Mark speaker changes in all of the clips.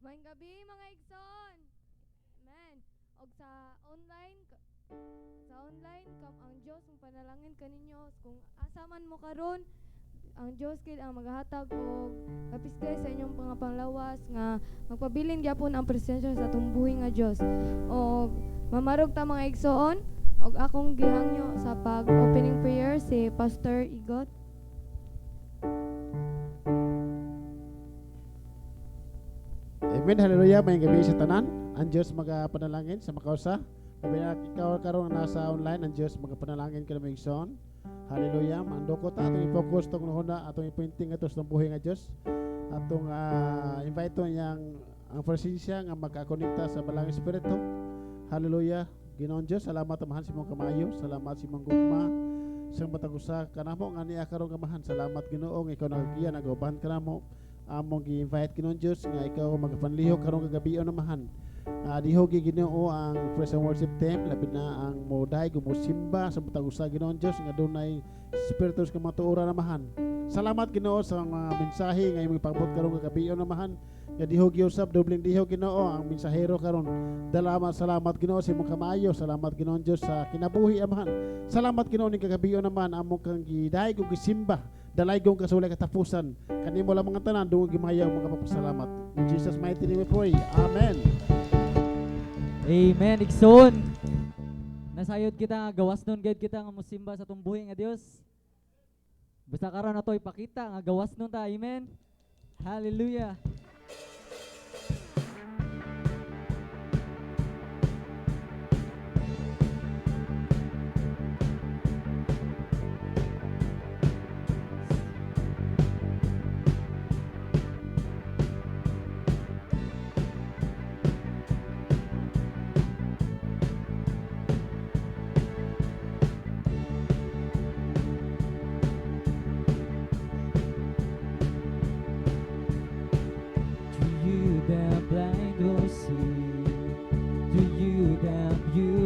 Speaker 1: Maayong gabi mga igsoon. Amen. Og sa online kam ang Dios ang panalangin kaninyo kung asa man mo karon, ang Dios kid ang maghatag og kapisgay sa inyong mga panglawas nga magpabilin gyapon ang presensya sa tumbuhi nga Dios. Og mamarog ta mga igsoon og akong gihangyo sa pag-opening prayer si Pastor Igot.
Speaker 2: Amen, hallelujah, may gabi sa tanan. Ang Diyos magapanalangin sa makausa. Sabi na ikaw karon nasa online, ang Diyos magapanalangin ka na may igsoon. Hallelujah, mandokot atong i-focus tong nahuna, atong i-pointing ato sa buhay nga Diyos. Atong invite yang ang presensya nga magkakonekta sa balang espiritu. Hallelujah, Ginoong Diyos, salamat amahan si mong kamayo, salamat si mong gugma. Sa matagusa kanamo nga niya karon kamahan. Salamat Ginoong, ikaw nagagiya nagaubahan kanamo. Among gi-invite Ginoong Diyos nga ikaw magapanlihok karong kagabi namahan. Diho gi Ginoo ang praise and worship team, labi na ang moday gumusimba sa butang usa Ginoong Diyos nga dunay spiritus nga matuora namahan. Salamat Ginoo sa mga mensahe nga imong ipabot karong kagabi namahan. Nga diho giusab dobling diho Ginoo ang mensahero karon. Salamat Ginoo sa imong kamayo, salamat Ginoong Diyos sa kinabuhi amahan. Salamat Ginoo ning kagabi naman among kang giday ug gisimba. Dalay gong kasulay katapusan. Kanimo lang mga tanan dungog gimayaw mga papasalamat. In Jesus mighty name we pray. Amen.
Speaker 3: Amen. Igsoon. Nasayod kita nga gawas nun gayud kita nga musimba sa tumbuhi nga Dios. Basta karon nato ipakita nga gawas nun ta. Amen. Hallelujah.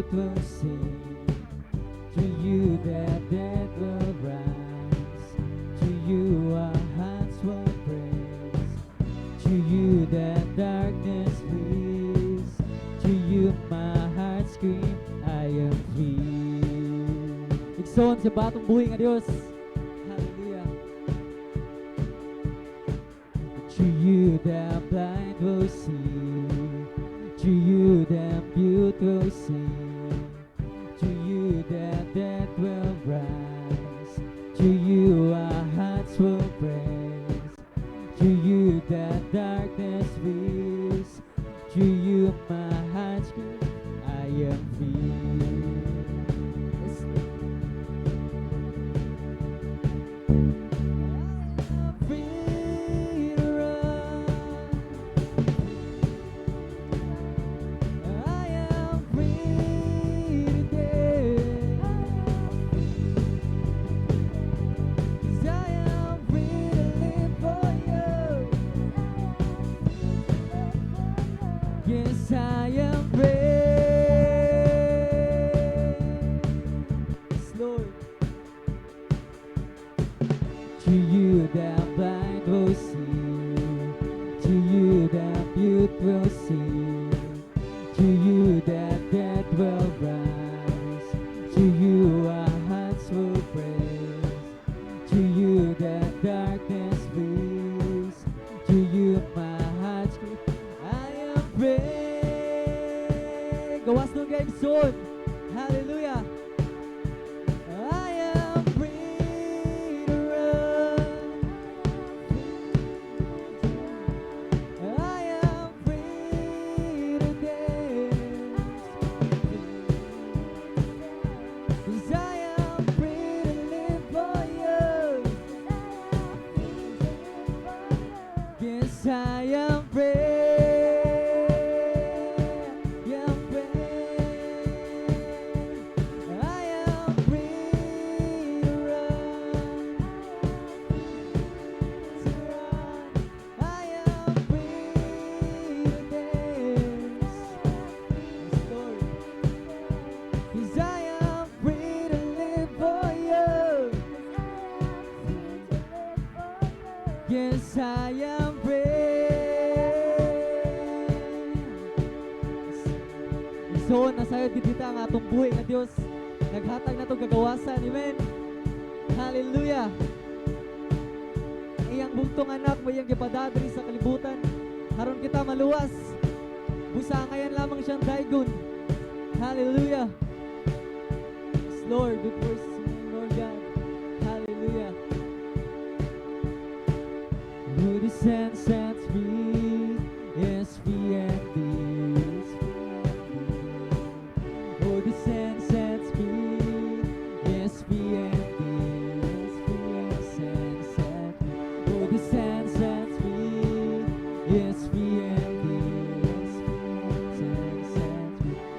Speaker 3: Will sing to you that dead will rise, to you our hearts will praise, to you that darkness flees, to you my heart scream, I am free. Igsoon sa batong buhay nga Dios. Hallelujah. To you that blind will see, to you that mute will sing, to you that death will rise, to you our hearts will praise, to you that darkness flees, to you my heart screams, I am free. Yes, I am praised, Lord. To you that blind will see, to you that mute will sing, to you that dead will rise, to you our hearts will praise, to you that darkness flees, to you my heart screams, gawas nung game soon. Hallelujah. I am free to run. I am free to dance. 'Cause I am free to live for you. Yes, I am free. Yes, I am brave. padayon dito ang atong buhay nga Dios. Naghatag na itong gagawasan. Amen. Hallelujah. Ang iyang bugtong anak mo iyang gipadadri sa kalibutan. Haron kita maluwas. Busangayan lamang siyang daygon. Hallelujah. Yes, Lord, we praise you, Lord God. Hallelujah. Who descends sets free is free indeed. Who descends sets free is free indeed. Who descends sets free is free indeed.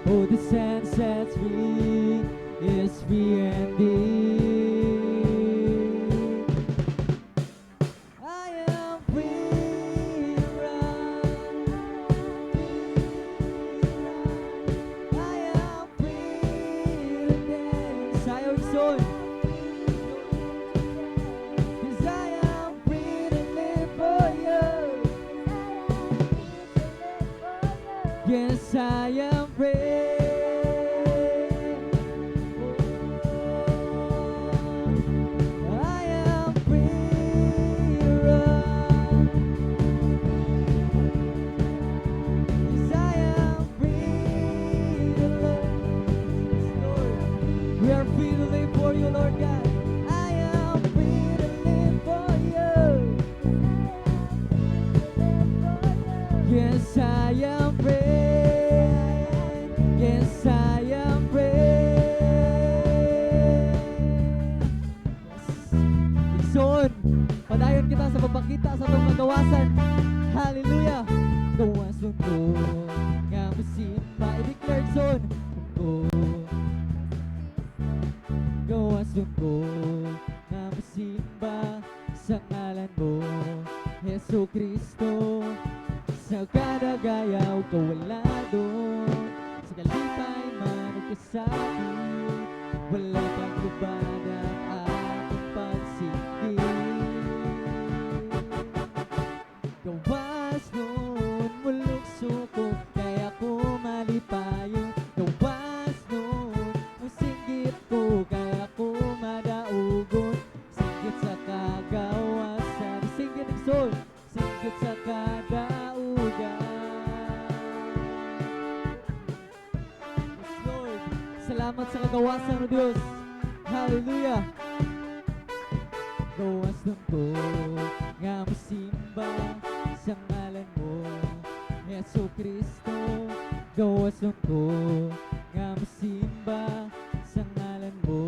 Speaker 3: Who descends sets free is free indeed. I am free to run. I am free to dance. Ayaw igsoon. 'Cause I am free to live for you. Yes, I am free. I am free to run. Yes, I am free to love. Lord, we are free to live for you, Lord God. I am free to live for you. Yes, I am free. Yes, I am free. Igsoon, padayon kita sa papakita sa itong magawasan. Hallelujah. Gawasan ko nga masimba. I-declare igsoon ko. Gawasan ko nga masimba sa ngalan mo, Hesu Kristo. Sa kada gayaw kawalado, sa kalipay man o kasakit, wala kang lubad ang aking pagsigit. Gawas nun mulukso ko, kaya ko malipayo. Gawas nun musinggit ko, kaya ko madaugon. Singgit sa kagawasan, singgit ng sol, singgit sa kadaugan. Yes, Lord. Salamat sa kagawasan mo, Diyos. Hallelujah. Gawas nun ko nga masimba sa ngalan mo, Yesu Kristo. Gawas nun ko nga masimba sa ngalan mo,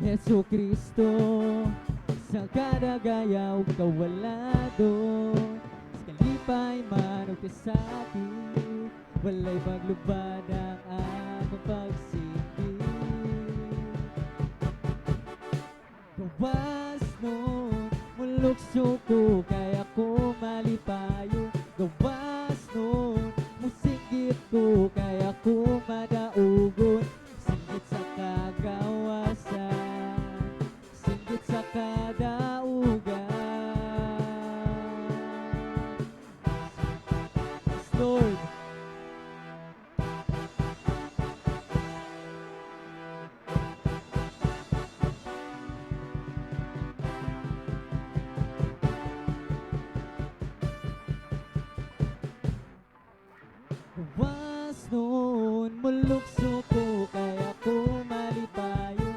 Speaker 3: Yesu Kristo. Sa kada gayaw kawalado, sa kalipay man o kasakit, walay maglubad ang akong pagsigit. Gawas nun mulukso ko, kaya ko malipayo. Gawas nun musinggit ko, kaya ko madaugon. Singgit sa kagawasan, singgit sa kadaugan. Yes, Lord. Gawas nun mulukso ko, kaya ko malipayo.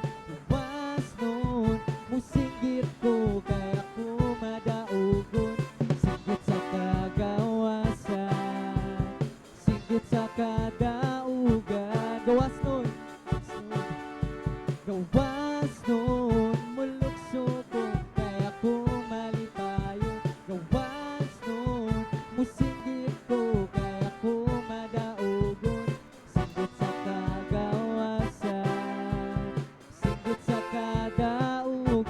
Speaker 3: Gawas nun musinggit ko, kaya ko madaugon. Singgit sa kagawasan, singgit sa kadaugan. Gawas nun, gawas nun mulukso ko, kaya ko malipayo. Gawas nun musinggit ko, kaya ko madaugon. Singgit sa kagawasan, singgit sa kadaugan.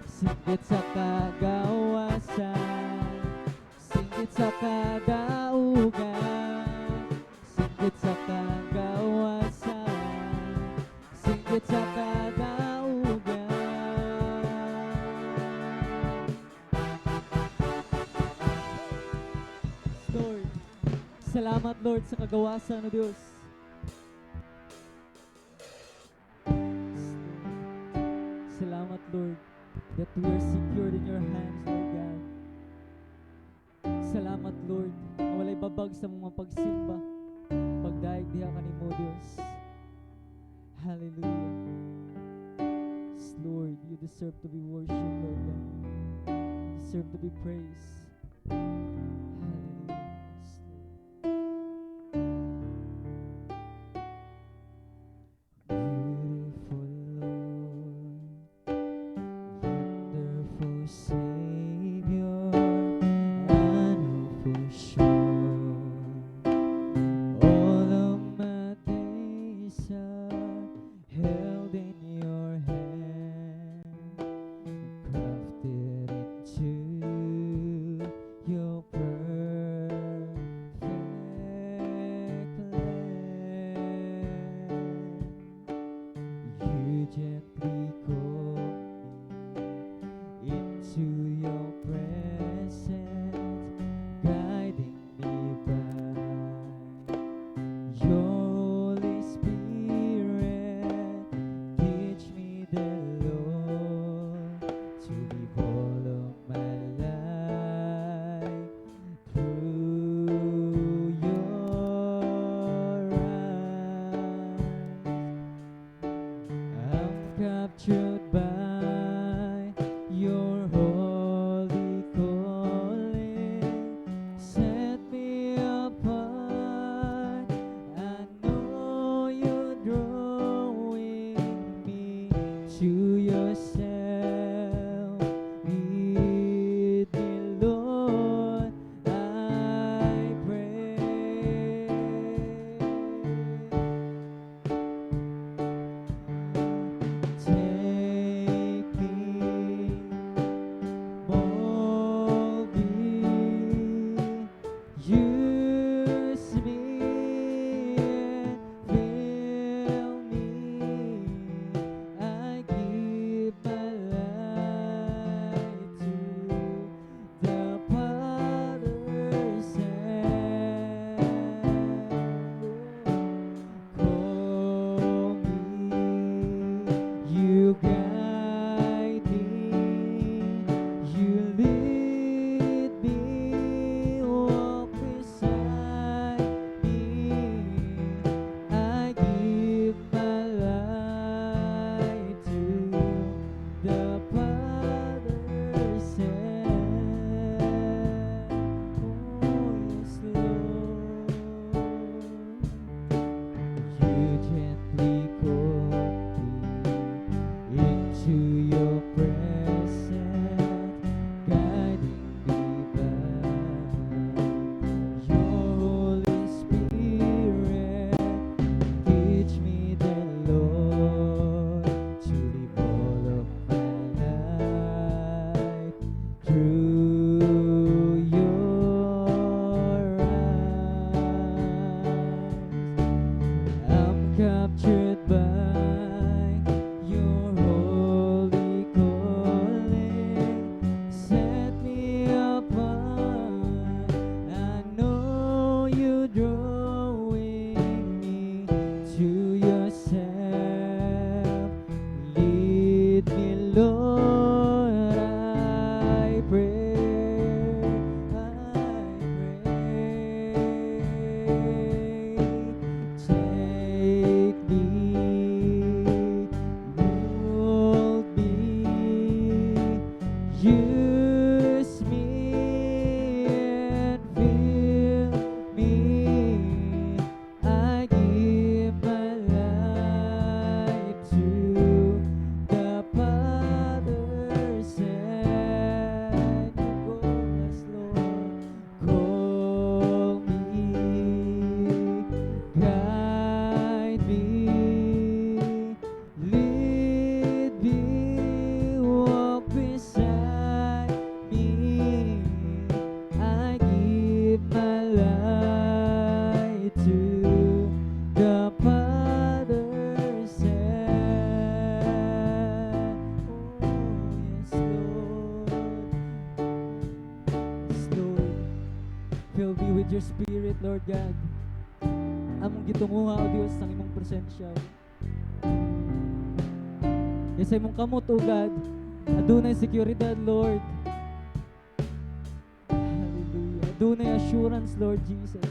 Speaker 3: Singgit sa kagawasan, singgit sa kadaugan. Singgit sa kagawasan, singgit sa kadaugan. Lord, salamat Lord sa kagawasan o Diyos. we are secured in your hands, Lord God. Salamat, Lord, na walay babag sa mga pagsimba, pagdaig diha kanimo, Dios. Hallelujah. Yes, Lord, you deserve to be worshipped, Lord God. You deserve to be praised. Hallelujah. Yes, Lord. Beautiful Lord, wonderful Savior, I know for sure all of my days are held in your hand, crafted into your perfect plan. You gently call me into your presence, guiding me by your Holy Spirit. Teach me the Lord to live all of my life through your eyes. I'm captured by your holy calling. Set me apart. I know you're drawing me to yourself. Lead me, Lord, I pray. Take me, mold me, use me and fill me. I give my life to the Potter's hand. Call me, you guide me, you lead me, walk beside me. I give my life to the Potter's hand. Oh, yes, Lord. You gently call me into your presence, guiding me by your Holy Spirit. Teach me the Lord to live all of my life through your eyes. I'm captured by your holy calling. Set me apart. I know you're drawing me to yourself. Lead me, Lord, I pray. I pray. Take me, mold me, use me and fill me. I give my life to the Potter's hand. You call us, Lord. Call me, guide me, lead me, walk beside me. I give my life to the Potter's hand. Oh, yes, Lord. Yes, Lord. Fill me with your spirit, Lord God. Among gitunguha, O Diyos, ang imong presensya. Yes, ay mong kamot, O God. Adunay seguridad, Lord. Hallelujah. Adunay assurance, Lord Jesus.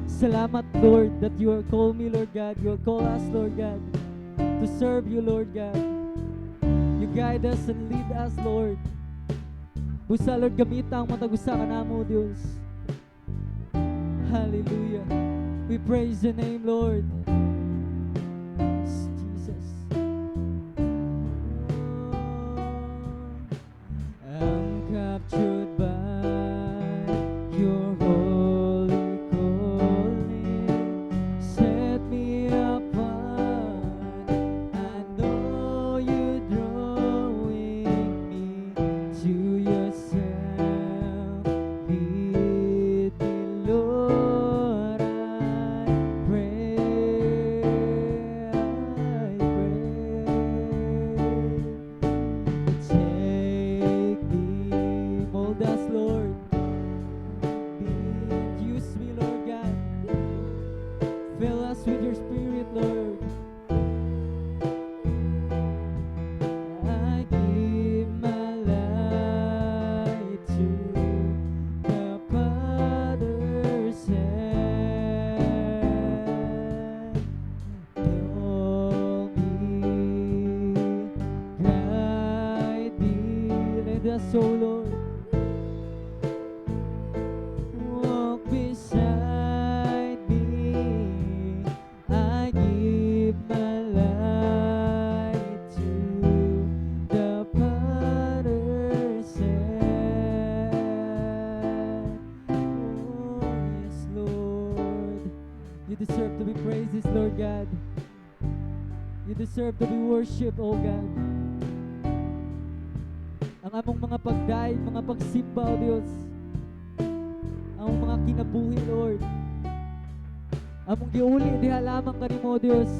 Speaker 3: Salamat, Lord, that you are call me, Lord God. You are call us, Lord God, to serve you, Lord God. You guide us and lead us, Lord. Busa, Lord, gamita ang matagusa ka namo, Diyos. Hallelujah. We praise your name, Lord. Yes, Jesus. I'm captured by your holy calling. Set me apart. I know you're drawing me to yourself. Lead me, Lord, I pray. Take me, mold us, Lord. Use me, Lord God. Fill us with your spirit, Lord. I give my life to the Father's hand. Fill me, guide me, lead us, O Lord. Walk beside me. I give my life to the Potter's hand. Oh, yes, Lord. You deserve to be praised, Lord God. You deserve to be worshipped, oh God. Ang among mga pagdaig, mga pagsimba, O Diyos. Ang mga kinabuhi, Lord. Among giuli diha lamang kanimo, Dios.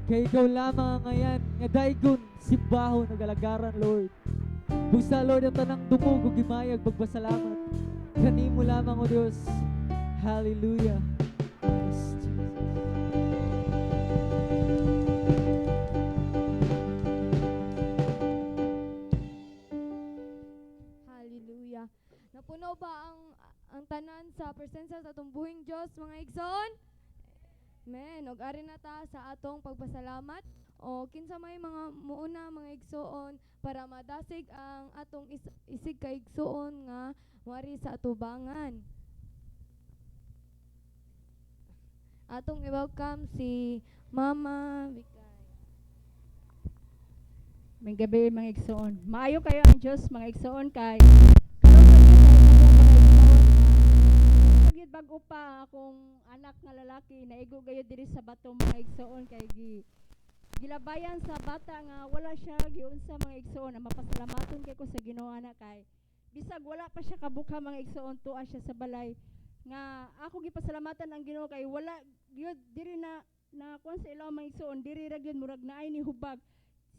Speaker 3: Kay ikaw lamang ang ngayan nga daygon simbahon nagalagaran, Lord. Busa, Lord, ang tanang dumog ug gimayag pagpasalamat. Kanimo lamang, O Dios. Hallelujah. Yes, Jesus.
Speaker 1: Hallelujah. Napuno ba ang tanan sa presensya sa atong buhing Dios, mga igsoon? Amen. Og ari na ta sa atong pagpasalamat o kinsa may mga muuna mga igsoon para madasig ang atong isig ka igsoon nga wari sa atubangan. Atong i-welcome si Mama Vicay.
Speaker 4: May gabi mga igsoon. Maayo kayo ang Diyos mga igsoon kay karon pagid bag-o pa akong anak nga lalaki naigo gayud diri sa bato mga igsoon kay gilabayan sa bata nga wala siya giunsa mga igsoon. Ang mapasalamaton kay ko sa Ginoo anak kay bisag wala pa siya kabukha mga igsoon tuwa siya sa balay nga ako gipasalamatan ang Ginoo kay wala gyud diri na kuan sa ilaw mga igsoon diri ra gyud murag naay ni hubag.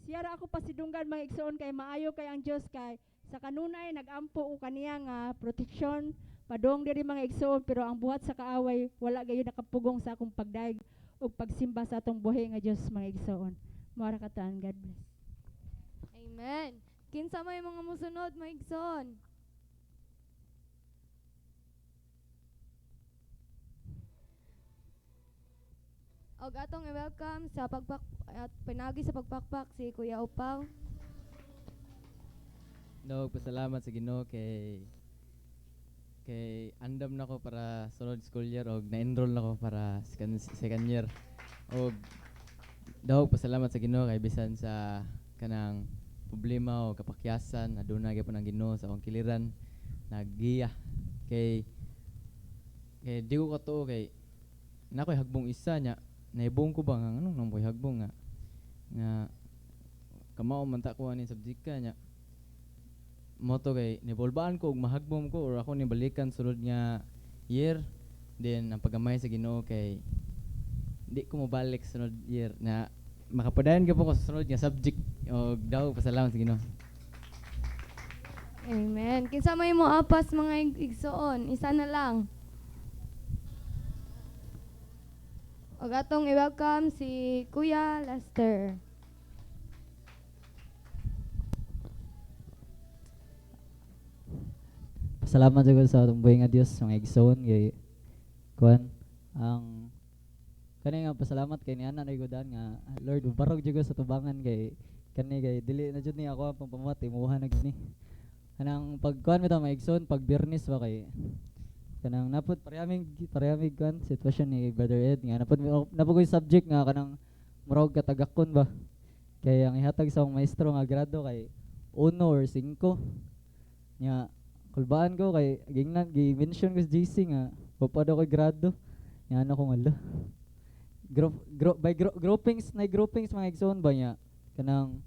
Speaker 4: Siya ra ako pasidunggan mga igsoon kay maayo kay ang Dios kay sa kanunay nagampo o kaniya nga proteksyon padong diri mga igsoon pero ang buhat sa kaaway wala gayud nakapugong sa akong pagdaig ug pagsimba sa atong buhi nga Dios mga igsoon. Mao ra kataan. God bless.
Speaker 1: Amen. Kinsa may mga musunod mga igsoon? Og atong i-welcome sa at pinagi sa pagpakpak si Kuya Upaw.
Speaker 5: No, pasalamat sa Ginoo kay andam na ko para sunod school year og na-enroll na ko para second year. Og dawog pasalamat sa Ginoo kay bisan sa kanang problema o kapakyasan aduna gyapon ang Ginoo sa akong kiliran naggiya kay di ko katuo kay nakoy hagbong isa nya naibong ko ba nga anong nang hagbong nga kamao man ta ko ani subjekta nya moto kay nibolbaan ko og mahagbom ko or ako ni balikan sulod nga year then ang pagamay sa Ginoo kay di ko mobalik sunod year na makapadayon gyud ko sa sunod nga subject og daw pasalamat sa Ginoo.
Speaker 1: Amen. Kinsa may mo apas mga igsoon, isa na lang. Og atong i-welcome si Kuya Lester.
Speaker 3: nagpasalamat jud ko sa atong buhay nga Dios nga igsoon kay kuan ang kani nga pasalamat kay ni ana naygodan nga Lord ubarog jud ko sa tubangan kay kani kay dili na jud ni ako ang pampamat imuha na gid ni kanang pagkuan bitaw maigsoon pag Biyernes ba kay kanang napod parehamig kuan sitwasyon ni Brother Ed nga napod ko yung subject nga kanang murag katagakon ba kay ang ihatag sa akong maestro nga grado kay 1 or 5 nya kulbaan ko kay gingnan gi-mention ko sa GC nga papad ako grado nya ano ko ngala groupings mga igsoon ba nya kanang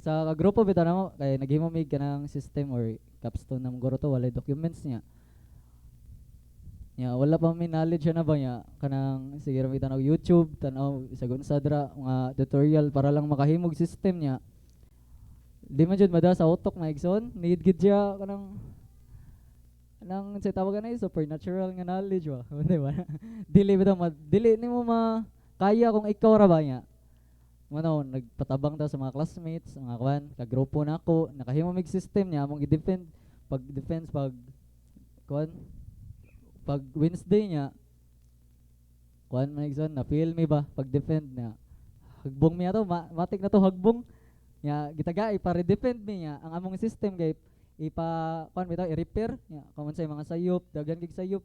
Speaker 3: sa grupo bitaw namo kay naghimo mig kanang system or capstone na guro to walay documents nya wala pa may knowledge na ba nya kanang sige ra tanaw YouTube tanaw isagon sa dra nga tutorial para lang makahimog system nya di man jud mada sa utok na igsoon need gid siya kanang sa tawag na supernatural nga knowledge ba di ba dili nimo kaya kung ikaw ra ba nya nagpatabang ta sa mga classmates mga kwan kagrupo nako nakahimo mig system nya among i-defend pag kwan pag Wednesday nya kuan man igsoon na feel me ba pag defend na hagbong mi ato matik na to hagbong nya gitaga ipare-defend mi nya ang among system kay kuan bitaw i-repair nya kung unsay mga sayop daghan kig sayop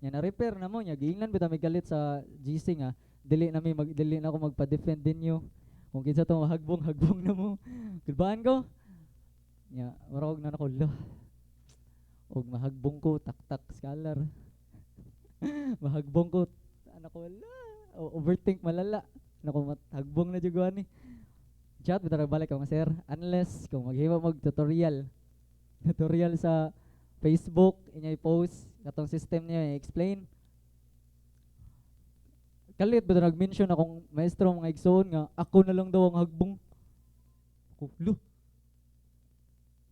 Speaker 3: nya na repair na mo nya giingnan bitaw mi galit sa GC nga dili na ako magpa-defend dinyo kung kinsa to hagbong na mo kulbaan ko nya marog na nako og mahagbong ko tak scholar mahagbong ko anak ko wala overthink malala nako hagbong na jud ani chat bitaw balik ako sir unless kung maghimo mag tutorial sa Facebook inya i-post katong system niya i-explain kalit bitaw nag-mention akong maestro mga igsoon nga ako na lang daw ang hagbong ako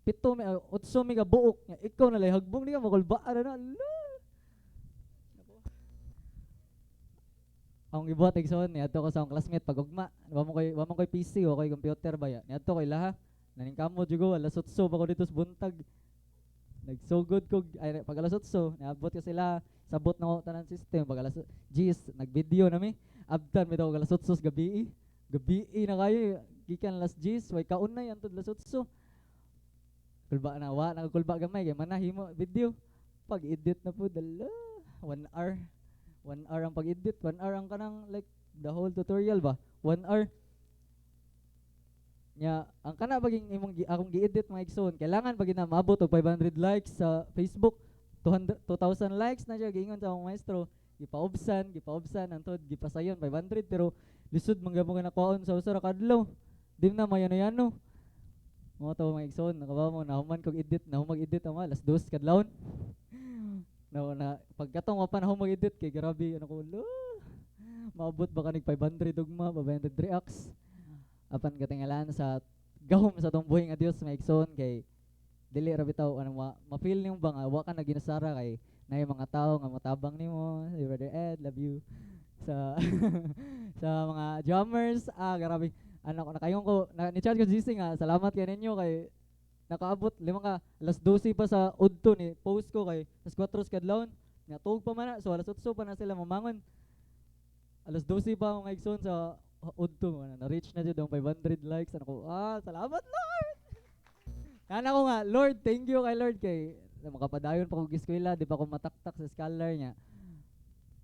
Speaker 3: pito mi utso mi ka buok nga ikaw na lay hagbong di ka makulbaan na ang ibuhat igsoon ni adto ko sa akong classmate pagugma wa mo koy PC o koy computer ba ya ni adto koy laha naningkamot jud ko alas 8 pa ko dito sa buntag nagsugod ko ay pag alas 8 niabot ko sila sabot na ko tanan system pag alas 10 nagvideo nami abtan bitaw alas 8 gabi na kayo gikan alas 10 way kaon na yan tud alas 8 kulba na wa nagkulba gamay kay manahimo video pag edit na po dala 1 hour ang pag-edit 1 hour ang kanang like the whole tutorial ba 1 hour nya ang kana baging imong akong gi-edit mga igsoon kailangan pag maabot og 500 likes sa Facebook 2,000 likes na siya giingon sa akong maestro gipaubsan antod gipasayon 500 pero lisod man gamo nga nakuhaon sa usa ra kadlaw di na mayano mo to mga igsoon nakabaw mo nahuman kog edit mag-edit ang alas 2 kadlawon na pagkatong wa pa na mag-edit kay grabe ano ko maabot ba kanig 500 ugma 500 reacts apan katingalan sa gahom sa tong buhay nga Dios mga igsoon kay dili ra bitaw ma-feel nimo ba nga wa ka na ginasara kay nay mga tao nga motabang nimo si Brother Ed love you sa sa mga drummers grabe anak ko nakayong ko ni chat ko GC nga salamat kay ninyo kay nakaabot alas 12 pa sa udto ni post ko kay alas 4 kadlawon natug pa man so alas 8 pa na sila mamangon alas 12 pa ako ngaigsoon sa udto na-reach na jud ang 500 likes ko salamat Lord kana ko nga Lord thank you kay Lord kay makapadayon pa ko giskwela di pa ko mataktak sa scholar niya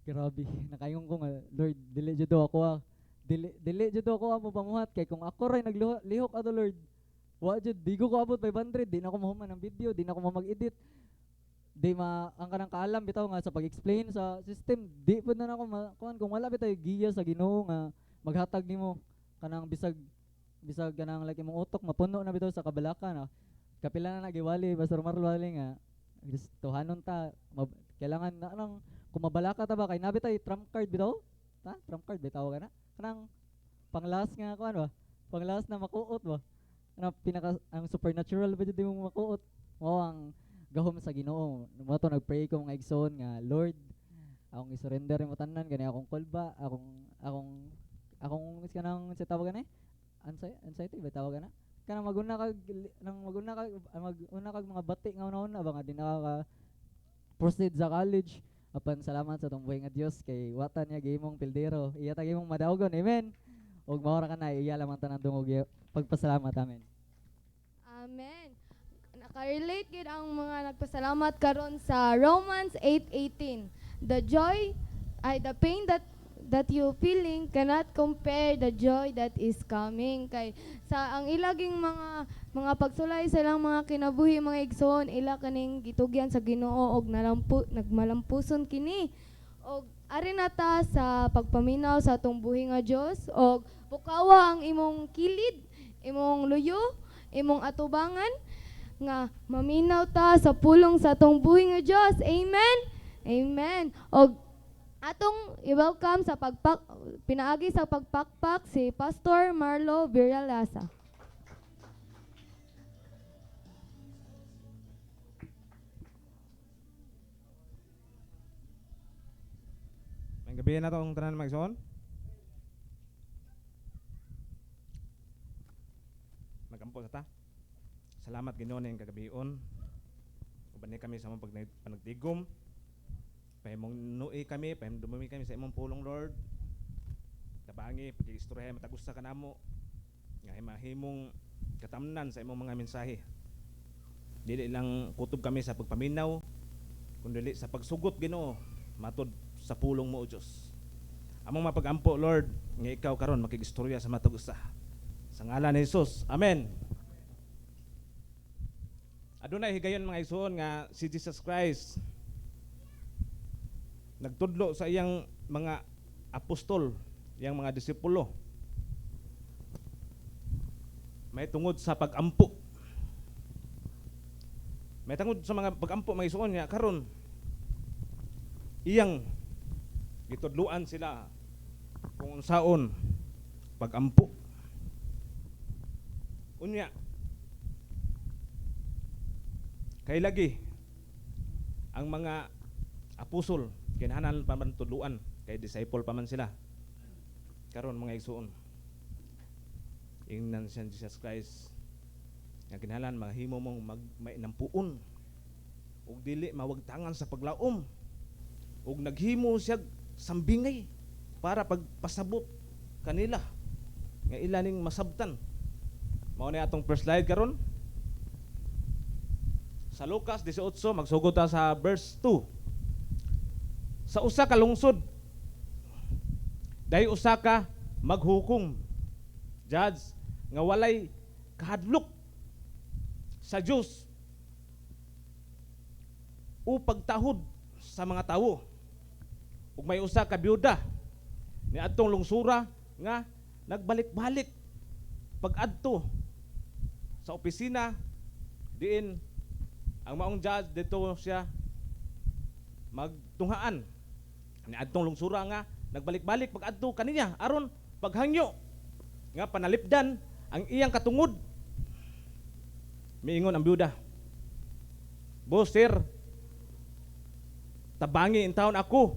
Speaker 3: grabe nakayong ko nga Lord dili jud ako dili jud ako mo banguhat kay kung ako ray naglihok ato Lord wa jud di ko abot 500 di na ako mahuman ng video di na ako mag-edit di ang kanang kaalam bitaw nga sa pag-explain sa system di pud na ako kuan kung wala bitaw giya sa Ginoo nga maghatag nimo kanang bisag kanang like imong utok mapuno na bitaw sa kabalaka na kapila na nagiwali Pastor Marlo wali nga tuhanon ta kailangan na nang kung mabalaka ta ba kay nabi tay trump card bitaw trump card bitaw kana kanang panglas nga kuan ba panglas na makuot ba ang supernatural ba di mo makuot mo ang gahom sa Ginoo mo to nagpray ko mga igsoon nga Lord akong isurrender mo tanan gani akong kulba akong kanang sa tawagan anxiety ba tawagan na kanang maguna kag maguna kag mga bati nga una ba nga di nakaka proceed sa college. Apan salamat sa tong buhay nga Dios kay watan niya gihimong pildero. Iya ta gihimong madawgon. Amen. Og maora ka na iya lamang tanan dungog pagpasalamat. Amen.
Speaker 1: Amen. Nakarelate gid ang mga nagpasalamat karon sa Romans 8:18. The pain that you feeling cannot compare the joy that is coming. Kay sa ang ilaging mga pagsulay sa ilang mga kinabuhi mga igsoon, ila kaning gitugyan sa Ginoo og nagmalampuson kini. Og ari na ta sa pagpaminaw sa atong buhi nga Dios og bukawa ang imong kilid, imong luyo, imong atubangan nga maminaw ta sa pulong sa atong buhi nga Dios. Amen. Amen. Og atong i-welcome sa pinaagi sa pagpakpak si Pastor Marlo Viralasa.
Speaker 6: May gabi na itong tanan magsoon. Magampo sa ta. Salamat Ginoo ning kagabion. Uban ni kami sa among panagtigom. Pahimong nui kami, pahimong dumumi kami sa imong pulong Lord. Tabangi pag-istorya matagusta ka namo. Nga mahimong katamnan sa imong mga mensahe. Dili lang kutob kami sa pagpaminaw, kundi sa pagsugot Ginoo matud sa pulong mo o Diyos. Among mapagampo Lord, nga ikaw karon makig-istorya sa matagusta. Sa ngalan ni Jesus. Amen. Adunay higayon mga igsoon nga si Jesus Christ nagtudlo sa iyang mga apostol, iyang mga disipulo. May tungod sa pag-ampo. May tungod sa mga pag-ampo mga igsoon nga karon iyang gitudluan sila kung unsaon pag-ampo. Unya kay lagi ang mga apostol kinahanglan pa man tudluan kay disciple pa man sila. Karon mga igsoon, ingnan siya Jesus Christ nga kinahanglan mahimo mong mainampuon ug dili mawagtangan sa paglaom ug naghimo siya sambingay para pagpasabot kanila nga ila ning masabtan. Mao ni atong first slide karon sa Lucas 18, magsugod ta sa verse 2. Sa usa ka lungsod dahi usa ka maghukom judge nga walay kahadlok sa Dios o pagtahod sa mga tawo. Ug may usa ka byuda ni adtong lungsura nga nagbalik-balik pag-adto sa opisina diin ang maong judge dito siya magtunghaan ni adtong lungsura nga nagbalik-balik pag-adto kaniya aron paghangyo nga panalipdan ang iyang katungod. Miingon ang byuda, "Boss sir, tabangi in taon ako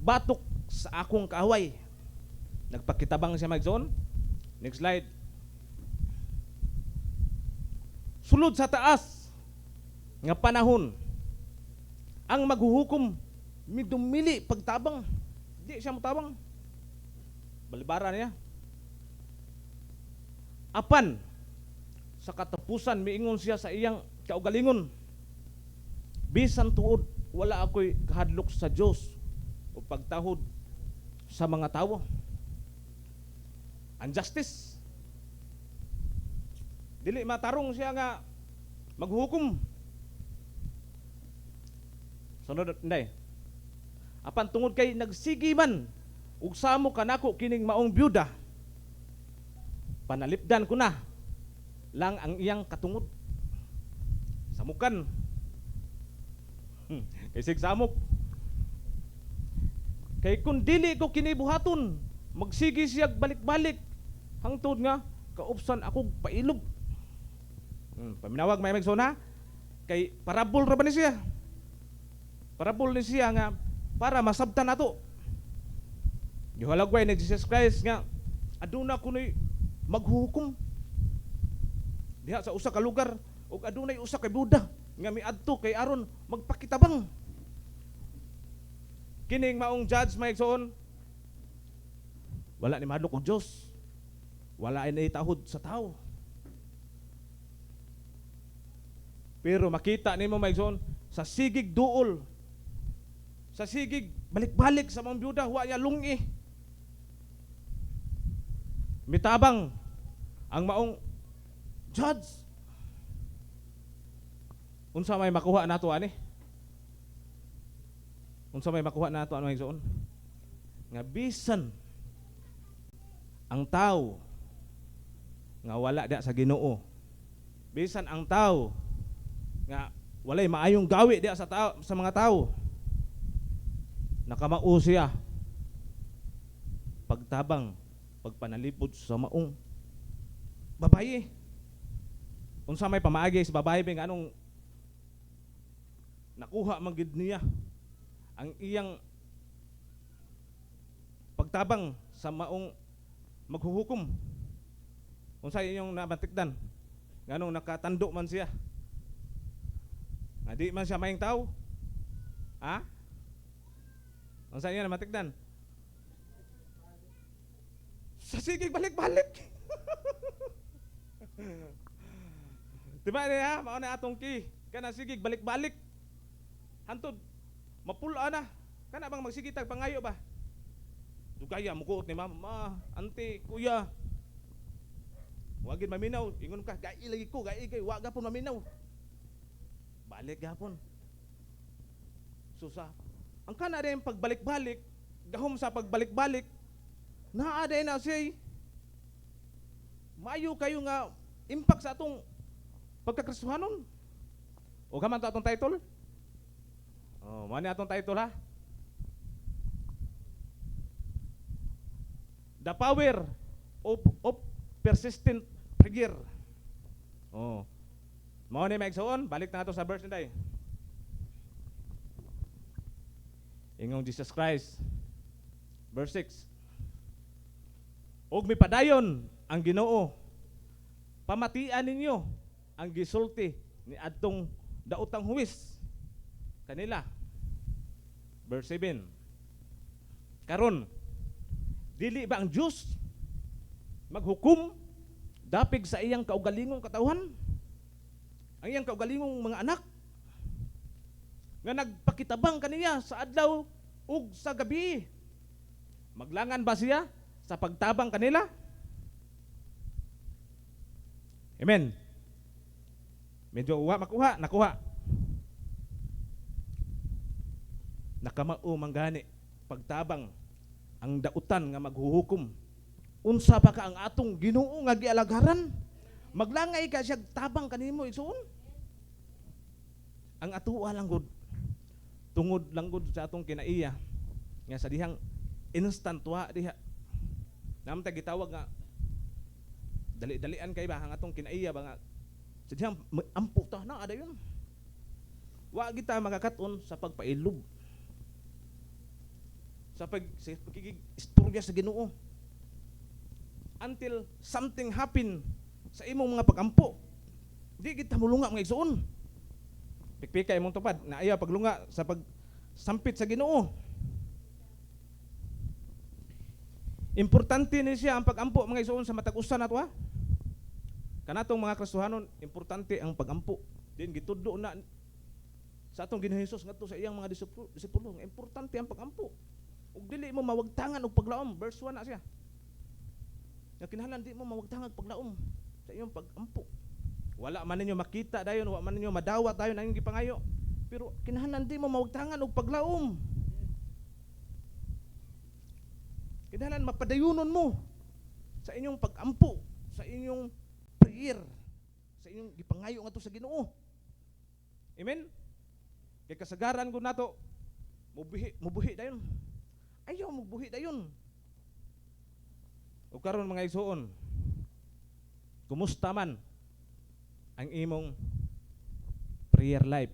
Speaker 6: batok sa akong kaaway." Nagpakitabang siya magzon. Next slide. Sulod sa taas nga panahon ang maghuhukom midumili pagtabang, di siya motabang, balibara niya. Apan sa katapusan miingon siya sa iyang kaugalingon, "Bisan tuod wala ako'y kahadlok sa Dios o pagtahod sa mga tawo." Ang justice dili matarong siya nga maghukom. Sunod nday. Apan tungod kay nagsigi man ug samo kanako kining maong byuda, panalipdan ko na lang ang iyang katungod. Samukan. Kay samok. Kay kun dili ko kinibuhaton, magsigi siya balik-balik hangtod nga kaupsan akong pailob. Paminawag may magsona kay parabol ra ba ni siya? Parabol ni siya nga para masabtan nato. Gihalagway ni Jesus Christ nga aduna kunoy maghukom. diha sa usa ka lugar ug adunay usa ka Buda nga miadto kay aron magpakitabang. Kining maong judge may igsoon, wala ni madlok og Dios. Wala ay naitahod sa tao. Pero makita nimo maigsoon sa sigig duol, sa sigig balik-balik sa mga byuda, wa niya lungi. Mitabang ang maong judge. Unsa may makuha nato ani? Unsa may makuha nato ano maigsoon? Nga bisan ang tao nga wala da sa Ginoo, bisan ang tao nga walay maayong gawi diya sa tao, sa mga tao, nakamao siya pagtabang, pagpanalipod sa maong babaye. Unsa may pamaagi sa babaye nga anong nakuha man gid niya ang iyang pagtabang sa maong maghuhukom. Unsa inyong nabatikdan nganong nakatando man siya nga di man siya maayong tao, ha? Unsa inyo nabatikdan sa sigig balik-balik. Diba niya mao na atong ki kana sigig balik-balik hantod mapula na kana bang magsigitag pangayo ba dugaya mukuot ni mama, auntie, kuya. Wagin maminaw, ingon ka, gai lagi ko, gai wa gapon maminaw. Balik gapon. Susa. Ang kana din pagbalik-balik, gahom sa pagbalik-balik, naa din na siya. Maayo kayo nga impact sa atong pagkakristohanon. O gaman to atong title? Oh, mani atong title ha? The power of persistent prayer. Oh. Mao ni maigsoon, balik na nato sa verse ninday. Ingong Jesus Christ. Verse 6. Og mipadayon ang Ginoo. Pamatian ninyo ang gisulti ni adtong daotang huwis kanila. Verse 7. Karon dili ba ang Diyos maghukom dapig sa iyang kaugalingong katawhan, ang iyang kaugalingong mga anak nga nagpakitabang kaniya sa adlaw ug sa gabi? Maglangan ba siya sa pagtabang kanila? Amen. Medyo uwa makuha, nakuha. Nakamao manggani pagtabang ang dautan nga maghuhukom. Unsa pa ka ang atong Ginoo nga gialagaran? Maglangay ka siya tabang kanimo igsoon. Ang atuwa lang gud tungod lang gud sa atong kinaiya nga sa dihang instant wa diha. Namta gitawag nga dali-dalian kay ba ang atong kinaiya ba nga sa dihang ampo ta na ada yun. Wa kita magakaton sa pagpailob. Sa pagiging istorya sa Ginoo until something happen sa imong mga pagampo. Di kita mulunga mga igsoon. Pikpika imong tupad na ayaw paglunga sa pagsampit sa Ginoo. Importante ni siya ang pagampo mga igsoon sa matag usa nato ha. Kanatong mga Kristohanon, importante ang pagampo. Din gitudlo na sa atong Ginoong Hesus ngadto sa iyang mga disipulo, importante ang pagampo. Ug dili mo mawagtangan og paglaom. Verse 1 na siya. Nga kinahanglan di mo mawagtangan og paglaom sa iyong pagampo. Wala man ninyo makita dayon, wala man ninyo madawat dayon ang gipangayo. Pero kinahanglan di mo mawagtangan og paglaom. Kinahanglan mapadayunon mo sa inyong pagampo, sa inyong prayer, sa inyong gipangayo ngadto sa Ginoo. Amen. Kay kasagaran gud nato mubuhi dayon. Ayaw magbuhi dayon. O karon mga igsoon, kumusta man ang imong prayer life?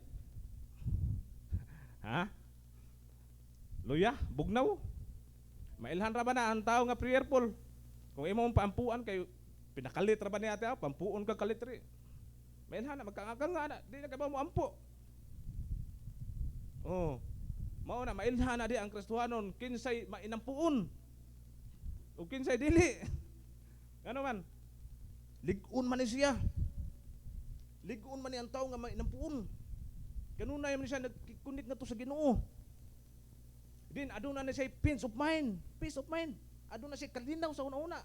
Speaker 6: Ha? Luya, bugnaw? Mailhan ra ba na ang tao nga prayerful? Kung imong paampuan kay pinakalit ra ba ni ate, pampuon ka kalit ri. Mailhan na magkangakan nga na, di na ka ba mo ampo. Oh. Mao na mailhan na di ang Kristohanon kinsay mainampuon. O kinsay dili. Ano man? Ligon man ni siya. Ligon man ni ang tao nga mainampuon. Kanunay man siya nagkikunik na to sa Ginoo. Din aduna na siya peace of mind. Peace of mind. Aduna siya kalinaw sa una-una.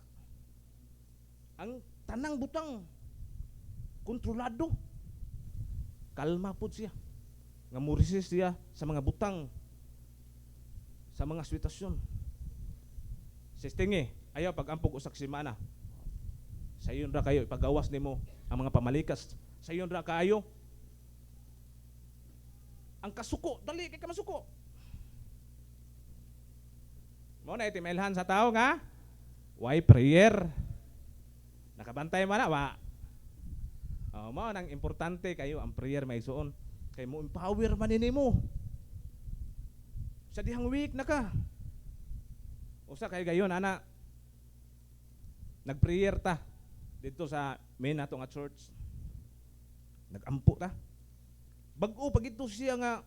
Speaker 6: Ang tanang butang kontrolado. Kalma po siya. Nga murisis siya sa mga butang, sa mga sitwasyon. Sistingi, ayaw pag-ampog usak si mana. Sa iyon ra kayo ipagawas nimo ang mga pamalikas. Sa iyon ra kayo ang kasuko, dali kay ka masuko. Mo na itimelhan sa tao nga why prayer. Nakabantay man na wa. Mao nang importante kayo ang prayer may suon. Kay mo empower man nimo. Sa dihang week na ka. Usa kay gayon ana. Nagprayer ta dito sa main nato nga church. Nagampo ta. Bag-o pag ito siya nga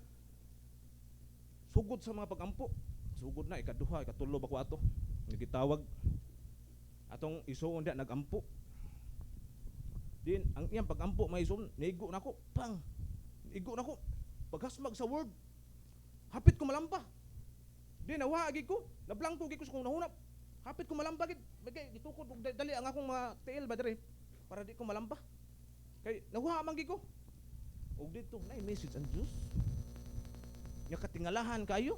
Speaker 6: sugod sa mga pagampo. Sugod na ikaduha, ikatulo ba ko ato. Nagitawag atong isuon dia nagampo. Din ang iyang pagampo may isuon, nigo nako, pang. Nigo nako. Paghasmag sa word. Hapit ko malampa. Din nawa agi ko, nablangko gi ko sa kung nahunap. Hapit ko malampa gid, bagay gitukod og dali ang akong mga tiil ba diri para di ko malampa. Kay nawa man gi ko. Og dito na message ang Dios. Nya katingalahan kayo.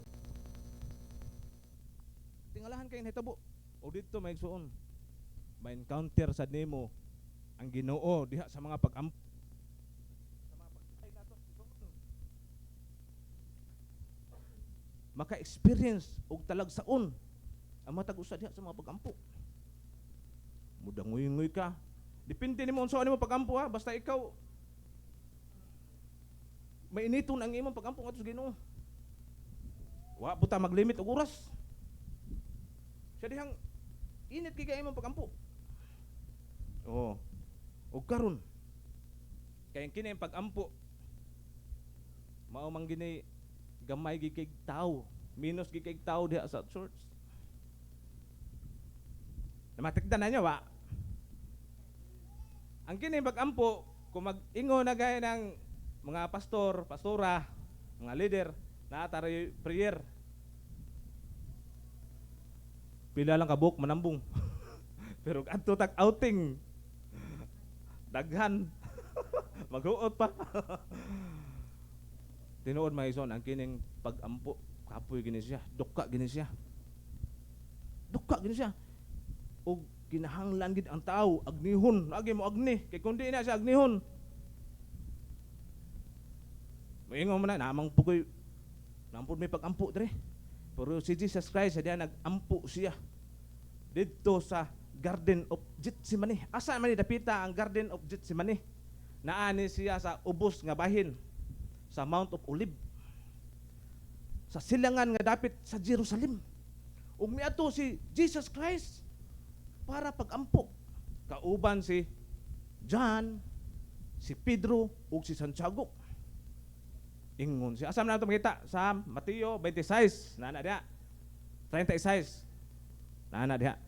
Speaker 6: Tingalahan kayo hitabo. Og dito may suon. May encounter sa nimo ang Ginoo diha sa mga pag-ampo. Sa mga pagkay nato. Maka-experience og talagsaon ang matag usa diha sa mga pag-ampo. Mudangoy-ngoy ka. Depende nimo unsa nimo pag-ampo ha, basta ikaw mainiton ang imong pag-ampo ngadto sa Ginoo. Wa buta maglimit og oras. Siya dihang init kay imong pag-ampo. Oo. O karon kay kini ang pag-ampo mao man gini gamay gi kay tao, minus gi kay tao diha sa church. Namatikdan na niyo wa? Ang kini pag-ampo kung mag-ingo na gaya ng mga pastor, pastora, mga leader na atari prayer. Pila lang kabuk manambong. Pero adto tag outing. Daghan. Maghuot pa. Tinuod maison ang kining pag-ampo, kapoy gini siya, duka gini siya. Duka gini siya. Og kinahanglan gid ang tao agnihon, agi mo agni, kay kundi na siya agnihon. Moingon man na namang pugoy. Nampun may pag-ampo dire. Pero si Jesus Christ siya nag-ampo siya dito sa Garden of Gethsemane. Asa man ni dapita ang Garden of Gethsemane? Naani siya sa ubos nga bahin sa Mount of Olive. Sa silangan nga dapit sa Jerusalem. Ug miadto si Jesus Christ para pag-ampo. Kauban si John, si Pedro ug si Santiago. Ingon siya. Asa man nato makita sa Mateo 26, nana diha. 36. Nana diha.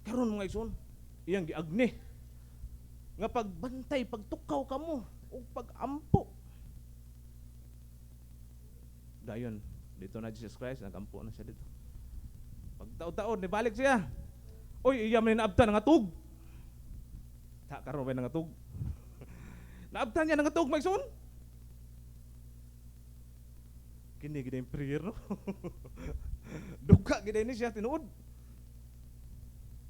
Speaker 6: Karon mga igsoon, iyang giagni nga pagbantay, pagtukaw kamo ug pag-ampo. Dayon, dito na Jesus Christ, nagampo na siya dito. Pagtaod-taod, nibalik siya. Oy, iya man naabtan nga tug. Ta karon ba nga tug? Naabtan niya nga tug, mga igsoon. Kini gid ang prayer no. Duka gid ni siya tinuod.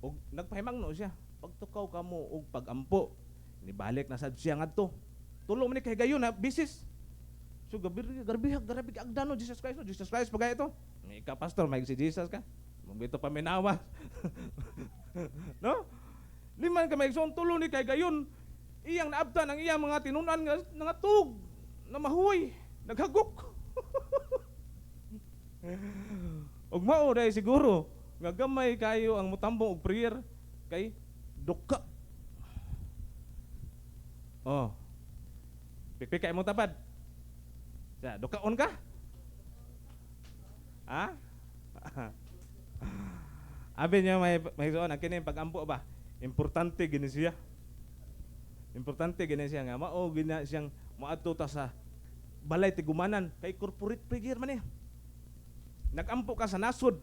Speaker 6: Og nagpahimangno siya, pagtukaw kamo og pag-ampo. Nibalik na sad siya ngadto. Tulo man ni kay gayon na bisis. So grabe agdan no Jesus Christ no. Jesus Christ pagay ito. Ika pastor may si Jesus ka. Mambito pa minawa. No? Liman ka may son tulo ni kay gayon. Iyang naabtan ang iyang mga tinunan nga tug na mahuy, naghagok. Og mao day siguro nga gamay kayo ang mutambong og prayer kay duka. Oh, Pikpikay mo tapad. Sa dukaon ka? Ha? Abi niya may suon ang kini pag-ampo ba? Importante gini siya. Importante gini siya nga mao gina siyang moadto ta sa balay tigumanan kay corporate prayer man eh. Nag-ampo ka sa nasod.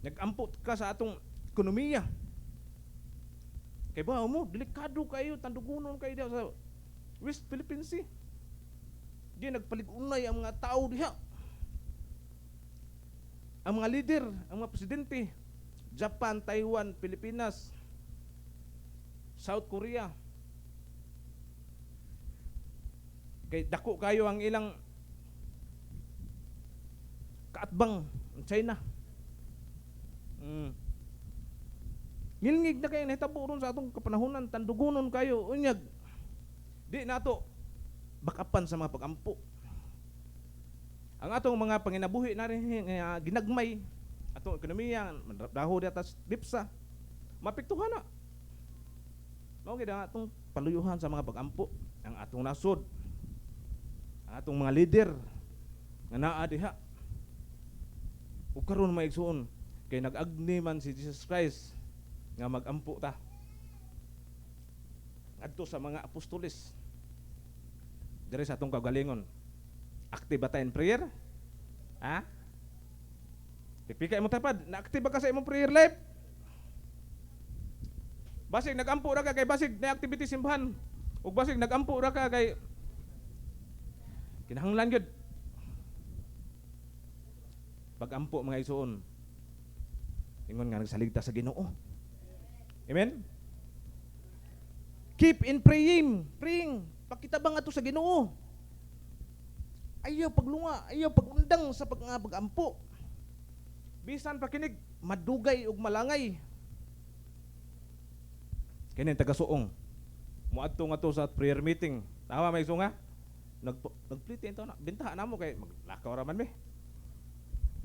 Speaker 6: Nag-ampo ka sa atong ekonomiya. Kay ba mo delikado kayo tandugunon kayo diha sa West Philippine Sea. Di nagpalig-unay ang mga tao diha. Ang mga leader, ang mga presidente, Japan, Taiwan, Pilipinas, South Korea. Kay dako kayo ang ilang kaatbang China. Ngilngig na kayo nahitabo ron sa atong kapanahunan, tandugunon kayo, unyag. Di nato bakapan sa mga pag-ampo. Ang atong mga panginabuhi na rin ginagmay, atong ekonomiya, daho data dipsa, mapiktuhan na. Mao gid ang atong paluyuhan sa mga pag-ampo, ang atong nasod, ang atong mga leader nga naa diha. Ug karon maigsuon kay nag-agni man si Jesus Christ nga mag-ampo ta. Adto sa mga apostoles. Diri sa atong kagalingon. Active ba tayo in prayer? Ha? Pikpikay mo tapad, na-active ba ka sa imong prayer life? Basig nag-ampo ra ka kay basig na activity simbahan. Ug basig nag-ampo ra ka kay kinahanglan gyud. Pag-ampo mga isuon. Ingon nga nagsaligta sa Ginoo. Amen? Keep in praying. Praying. Pakitabang ato sa Ginoo. Ayaw paglunga, ayaw pagundang sa pag-ampo. Bisan pakinig, madugay ug malangay. Kini taga-suong. Muadto nga to sa prayer meeting. Tama may sunga? Nagpliti in taon na. Bintahan namo kay maglakaw ra man me.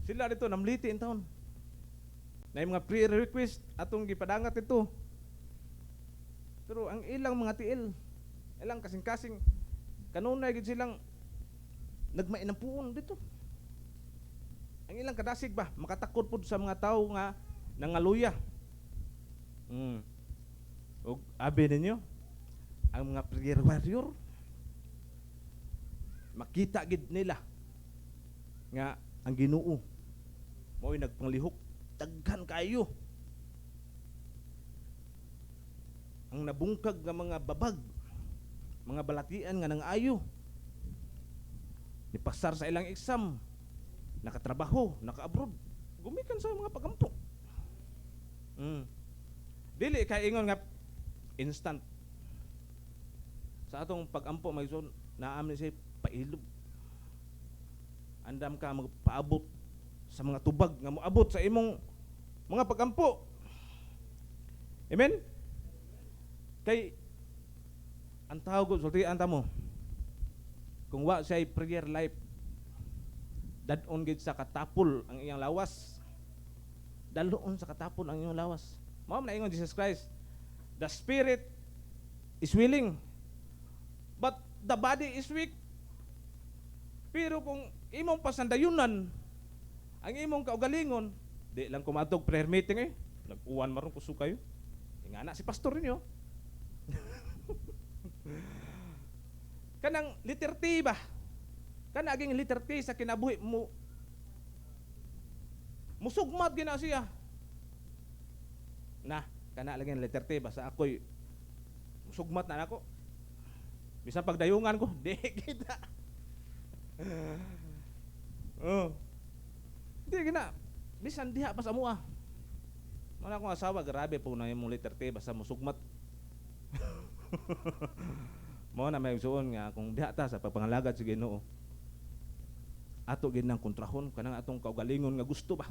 Speaker 6: Sila dito namliti in taon. Na mga prayer request atong gipadangat ito. Pero ang ilang mga tiil, ilang kasing-kasing kanunay gid silang nagmainampuon dito. Ang ilang kadasig ba makatakod pud sa mga tao nga nangaluya. Og abi ninyo ang mga prayer warrior makita gid nila nga ang Ginoo mao'y nagpanglihok daghan kayo. Ang nabungkag nga mga babag, mga balatian nga nang-ayo, nipasar sa ilang exam, nakatrabaho, naka-abroad, gumikan sa mga pagampo. Dili kay ingon nga instant. Sa atong pagampo may son naam ni say pailog. Andam ka magpaabot sa mga tubag nga moabot sa imong mga pagampo. Amen? Kay ang tawag sultian ta mo kung wa siya prayer life dadon gid sa katapol ang iyang lawas. Daloon sa katapol ang iyang lawas. Mao man ingon Jesus Christ, the spirit is willing but the body is weak. Pero kung imong pasandayunan ang imong kaugalingon, di lang kumatog prayer meeting nag-uwan maron kuso kayo. Ingana si pastor niyo. Kanang letter T ba? Kana aging letter T sa kinabuhi mo. Musugmat gina siya. Na, kana lagi letter T ba sa ako'y musugmat na nako. Bisan pagdayungan ko, di kita. Di gina. Bisan diha pa sa mua. Mana akong asawa, grabe po na yung letter T basta musugmat. Mo na may suon nga kung diha ta sa pagpangalagad sa Ginoo. Ato gid nang kontrahon kanang atong kaugalingon nga gusto ba.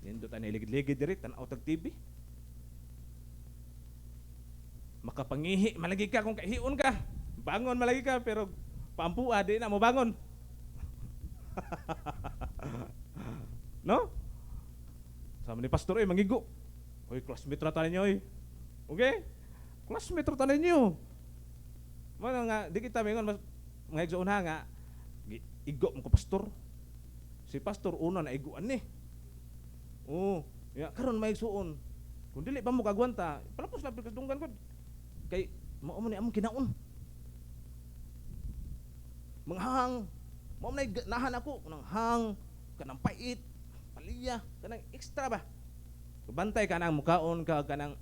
Speaker 6: Nindot ta niligid-ligid diri tan-aw tag TV. Makapangihi malagi ka kung kahiun ka. Bangon malagi ka pero paampuha di na mo bangon. No? Sama ni pastor mangigo. Oy, classmate ra ta ninyo oy. Okay? Classmate ra ta ninyo. Mo nga di kita mingon mga igsoon ha nga igo mo ko pastor. Si pastor una na iguan ni. Oh, ya karon may igsoon. Kung dili pa mo kagwanta, palapos lang pagkadunggan ko. Kay mao mo ni among kinaon. Manghang, mao na nahan ako nang hang, kanang pait, paliya, kanang extra ba. Bantay ka nang mukaon ka kanang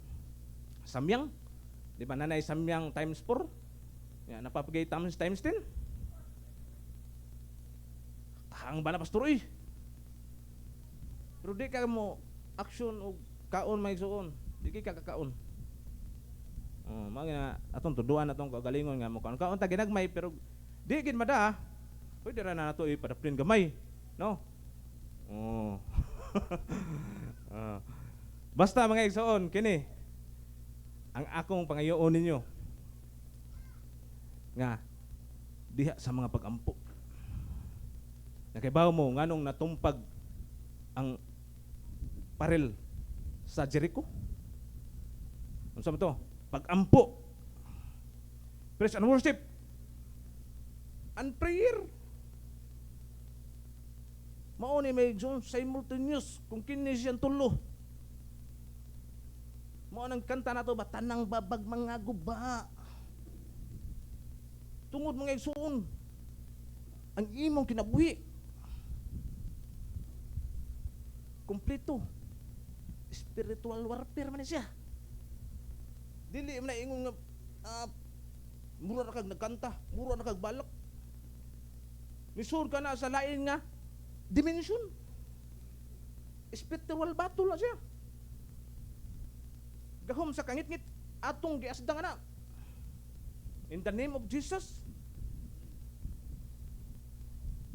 Speaker 6: samyang. Di ba nanay samyang times 4? Ya, napapagay times 10. Hang ba na pastor eh? Pero di ka mo action o kaon may suon. Di ka kakaon. Mga atong tuduan atong kagalingon nga mo kaon ta ginagmay pero di gid mada. Pwede ra na nato ipadaprin gamay, no? Oh. Basta mga igsoon kini ang akong pangayoon ninyo nga diha sa mga pag-ampo. Nakibaw mo nganong natumpag ang parel sa Jericho? Unsa man to? Pag-ampo. Praise and worship. And prayer. Mao ni may simultaneous kung kini siyang tulo. Mao nang kanta nato ba tanang babag mga guba. Tungod mga igsoon ang imong kinabuhi kompleto spiritual warfare man siya. Dili man ingon nga mura na kag nagkanta, mura na kag balak. Misur ka na sa lain nga dimension. Spiritual battle na siya. Gahom sa kangit-ngit atong giasdang na. In the name of Jesus.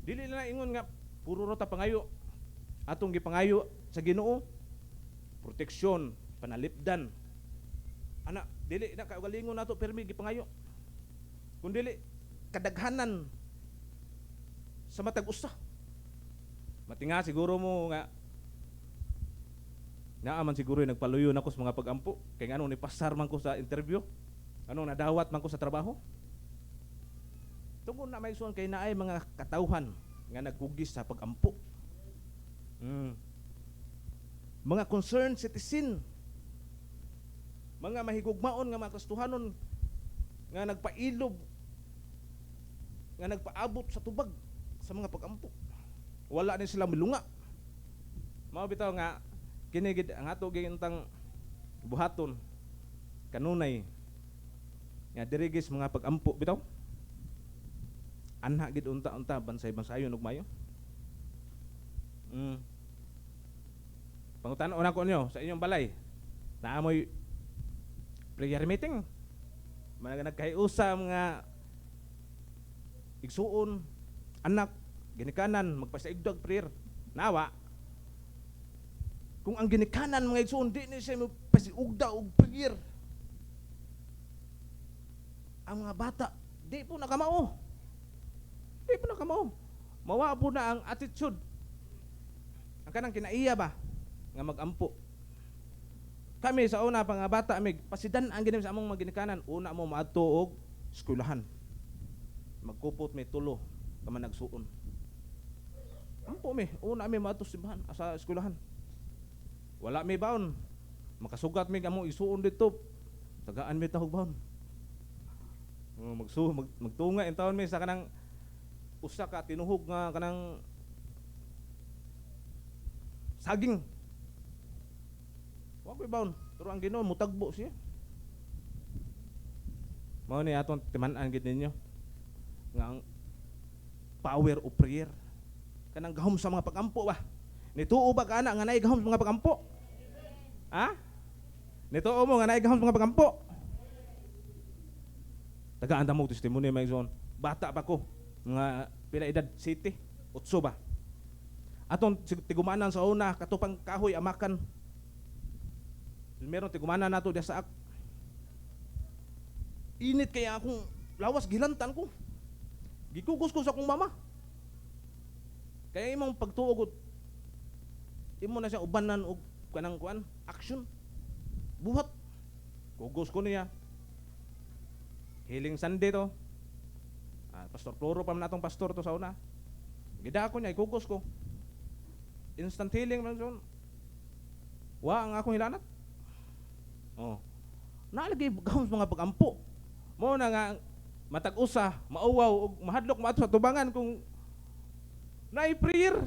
Speaker 6: Dili na ingon nga puro rota pangayo. Atong gipangayo sa Ginoo. Proteksyon, panalipdan. Ana, dili na kaugalingon nato permi gipangayo. Kun dili kadaghanan sa matag usa. Matinga siguro mo nga naaman siguro nagpaluyo na ko sa mga pag-ampo kay ngano ni pasar man ko sa interview. Anong nadawat man ko sa trabaho? Tungod na may suon kay naay mga katawhan nga nagkugis sa pag-ampo. Mga concerned citizen, mga mahigugmaon nga mga kastuhanon nga nagpailob, nga nagpaabot sa tubag sa mga pag-ampo. Wala ni sila milunga. Mao bitaw nga kini gid ang ato gintang buhaton kanunay nga dirigis mga pag-ampo bitaw. Anha gid unta-unta bansay-bansayon ug mayo. Pangutan-on ako niyo sa inyong balay. Naamoy prayer meeting. Mga nagkahiusa mga igsuon, anak, ginikanan, magpasaigdag prayer. Nawa. Kung ang ginikanan mga igsuon di ni siya magpasiugda og prayer. Ang mga bata di po nakamao. Di po nakamao. Mawa po na ang attitude. Ang kanang kinaiya ba nga magampo. Kami sa una pa nga bata amig pasidan ang ginim sa among mga ginikanan. Una mo maadto og eskwelahan. Magkupot may tulo ka man nagsuon. Ampo mi, una mi maadto simbahan sa eskwelahan. Wala mi baon. Makasugat mi among isuon dito. Tagaan mi tahog baon. Magtunga in taon mi sa kanang usa ka tinuhog nga kanang saging. Wa koy baon, pero ang Ginoo mutagbo siya. Mao ni aton timan-an gid ninyo nga ang power of prayer kanang gahom sa mga pag-ampo ba. Nituo ba kana nga naay gahom sa mga pag-ampo? Ha? Nituo mo nga naay gahom sa mga pag-ampo? Tagaan ta mo testimony may zone. Bata pa ko, nga pila edad city, 8 ba. Atong tigumanan sa una katupang kahoy amakan. Meron tigumanan nato diya sa ak. Init kaya akong lawas gilantan ko. Gikugos ko sa akong mama. Kaya imong pagtuog imo na siya ubanan og kanang kuan, action. Buhat. Kugos ko niya. Healing Sunday to. Pastor Floro pa man atong pastor to sa una. Gida ko niya, ikugos ko. Instant healing man son. Wa ang akong hilanat. Oh. Nalagi gahom mga pagampo. Mo na nga matag usa, mauwaw ug mahadlok maato sa tubangan kung naay prayer.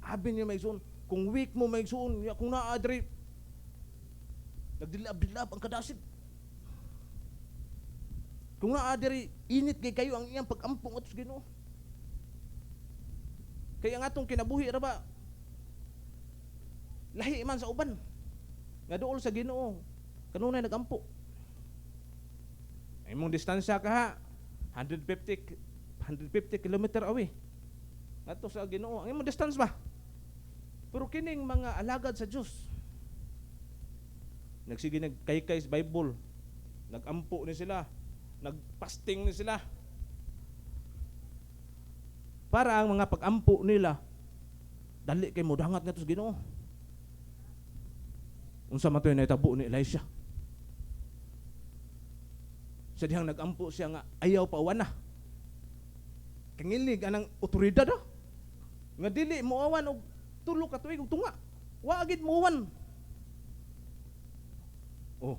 Speaker 6: Abi niya may son, kung weak mo may son, kung naa-adri nagdilab-dilab ang kadasit. Kung naa-adri init kay kayo ang iyang pag-ampong atos Ginoo. Kaya nga atong kinabuhi ra ba? Lahi man sa uban. Nga duol sa Ginoo. Kanunay nagampo. Ay mong distansya ka ha. 150 kilometer away. Ato sa Ginoo. Ang imong distance ba? Pero kining mga alagad sa Dios. Nagsige nagkaykay sa Bible. Nagampo ni sila. Nagpasting ni sila. Para ang mga pag-ampo nila dali kay modangat nga to sa Ginoo. Unsa man toy nahitabo ni Elisha. Sa dihang nagampo siya nga ayaw pa uwan na. Kangilig anang otoridad da. Nga dili mo awan og tulo ka tuig og tunga. Wa agid mo uwan. Oh.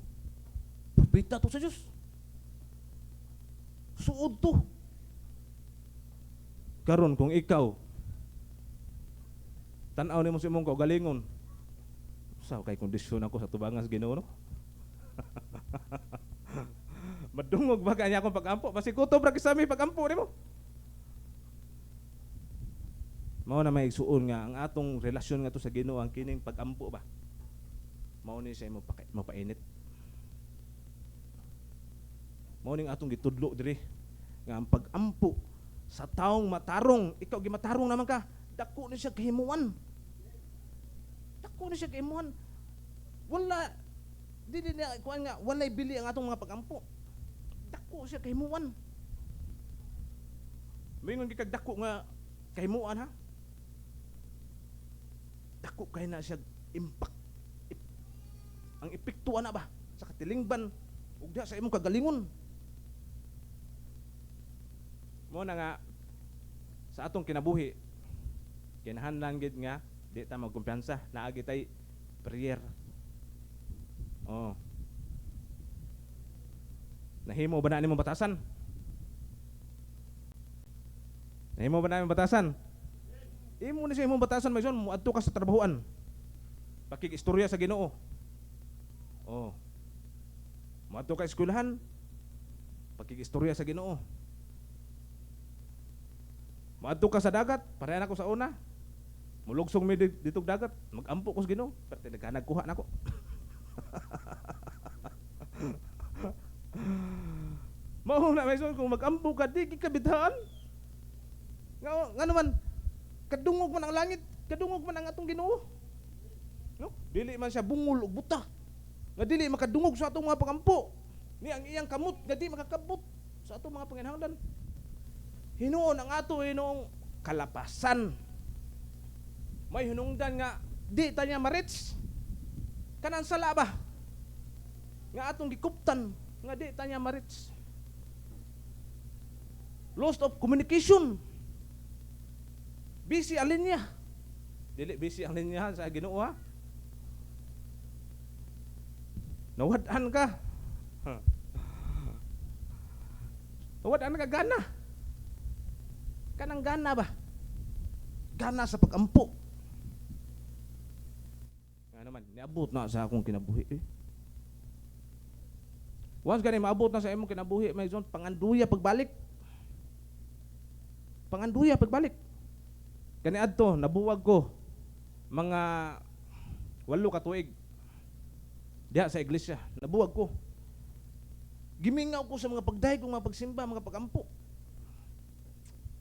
Speaker 6: Propeta to sa Dios. Suod to. Karon kung ikaw tan-aw nimo sa imong kaugalingon, sa kay kondisyon ako sa tubangan sa Ginoo no? Madungog ba kanya akong pag-ampo? Basi kutob ra kisami pag-ampo nimo. Mao na may igsuon nga ang atong relasyon nga to sa Ginoo ang kining pag-ampo ba. Mao ni siya mapainit. Mao ning atong gitudlo diri nga ang pag-ampo sa taong matarong, ikaw gimatarong naman ka, dako ni siya kahimuan. Dako ni siya kahimuan. Wala, di na kuan nga, walay bili ang atong mga pag-ampo. Dako siya kahimuan. Mingon gikag dako nga kahimuan ha. Dako kay na siya impact. Ang epekto ana ba sa katilingban ug diha sa imong kagalingon. Mo na nga sa atong kinabuhi kinahanglan gid nga di ta magkumpiyansa naagi tay prayer. Oh. Nahimo ba na nimong batasan? Nahimo ba na nimong batasan? Imo ni sa imong batasan mayson moadto ka sa trabahoan. Pakig-istorya sa Ginoo. Oh. Moadto ka eskwelahan. Pakig-istorya sa Ginoo. Maadto ka sa dagat, pareha nako sa una. Mulugsong mi ditog dagat, magampo ko sa Ginoo, pero nagkuha nako. Mao na may son kung magampo ka di kikabidhaan. Nga naman kadungog man ang langit, kadungog man ang atong Ginoo. No? Dili man siya bungol ug buta. Nga dili makadungog sa atong mga pagampo. Ni ang iyang kamot nga di makakabot sa atong mga panginahanglan. Hinuon ang ato inong kalapasan. May hinungdan nga di ta niya ma-reach. Kanang sala ba? Nga atong gikuptan nga di ta niya ma-reach. Lost of communication. Busy ang linya. Dili busy ang linya sa Ginoo ha. Nawad-an ka. Nawad-an ka gana. Kanang gana ba? Gana sa pag-ampo. Nga naman, niabot na sa akong kinabuhi eh. Once gani maabot na sa imong kinabuhi, may zon panganduya pagbalik. Panganduya pagbalik. Kani adto nabuwag ko mga 8 ka tuig. Diha sa iglesia, nabuwag ko. Gimingaw ko sa mga pagdayeg, mga pagsimba, mga pagampo.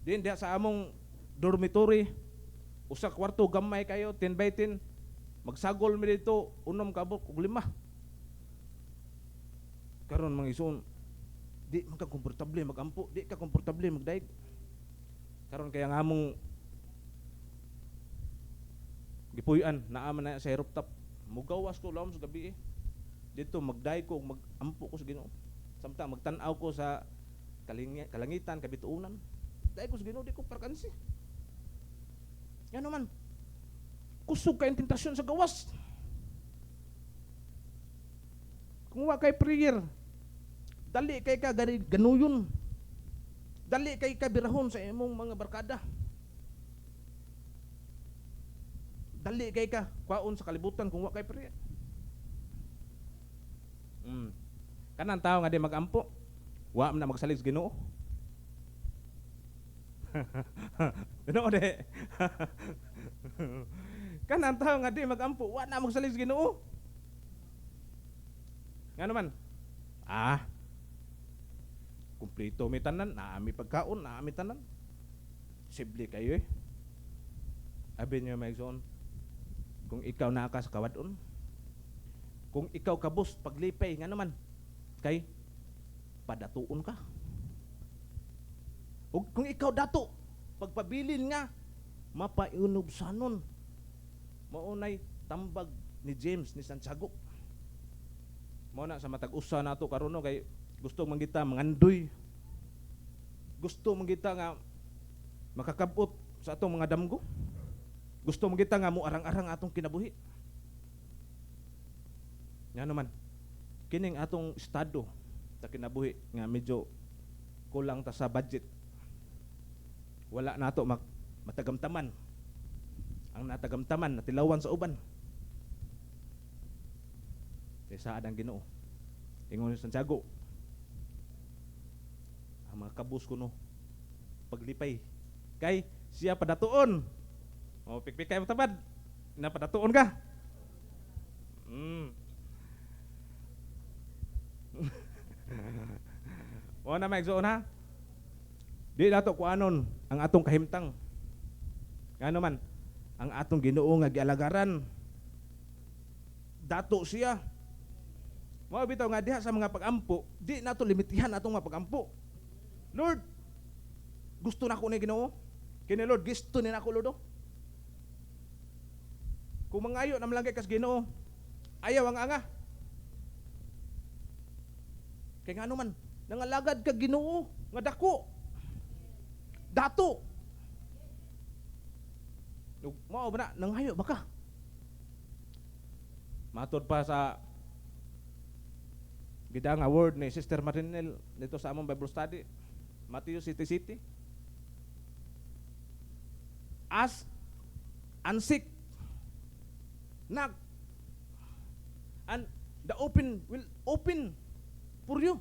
Speaker 6: Din diha sa among dormitory, usa kwarto gamay kayo, 10 by 10. Magsagol mi dito, 6 kabok ug 5. Karon mga ison, di man ka komportable magampo, di ka komportable magdaig. Karon kaya nga among gipuy-an naaman na sa rooftop. Mugawas ko laom sa gabi eh. Dito magdaig ko, magampo ko sa Ginoo. Samtang magtan-aw ko sa kalangitan, kabituunan. Dahil ko sa Ginoo, di ko parkansi. Yan naman. Kusog kayong tentasyon sa gawas. Kung wa kay prayer, dali kay ka ganuyon. Dali kay ka birahon sa imong mga barkada. Dali kay ka kwaon sa kalibutan kung wa kay prayer. Kanang tao nga di magampo, wa man na magsalig sa Ginoo. Ginoo de. Kanang tao nga di magampo, wa na magsalig sa Ginoo. Nga naman, kumpleto may tanan, naami pagkaon, naami tanan. Simple kayo eh. Abi niyo maigsoon, kung ikaw naka sa kawadon, kung ikaw kabus paglipay, nga naman, kay padatuon ka. O kung ikaw dato, pagpabilin nga, mapaiunubsanon. Maunay tambag ni James ni Santiago. Mao na sa matag-usa nato karon no, kay gusto manggita mangandoy. Gusto manggita nga makakabot sa atong mga damgo. Gusto manggita nga mo arang-arang atong kinabuhi. Nga naman, kining atong estado sa kinabuhi nga medyo kulang ta sa budget. Wala nato matagamtaman. Ang natagamtaman natilawan sa uban. Saad ang Ginoo. Ingon ni Santiago, ang mga kabus kuno paglipay kay siya padatuon. O pikpik kayo tabad, na padatuon ka. O na maigsoon ha. Di dato kuanon ang atong kahimtang. Ano man ang atong Ginoo nga gialagaran. Dato siya. Mao bitaw nga diha sa mga pagampo, di nato limitihan atong mga pagampo. Lord, gusto nako ni Ginoo. Kini Lord, gusto ni nako Lord. Kung mangayo na malagay kas Ginoo, ayaw ang anga. Kay ngano man, nangalagad ka Ginoo nga dako. Dato. Mao ba na nanghayo baka? Matod pa sa gida nga word ni Sister Marinel dito sa among Bible study, Matthew City City. Ask and seek, knock, and the open will open for you.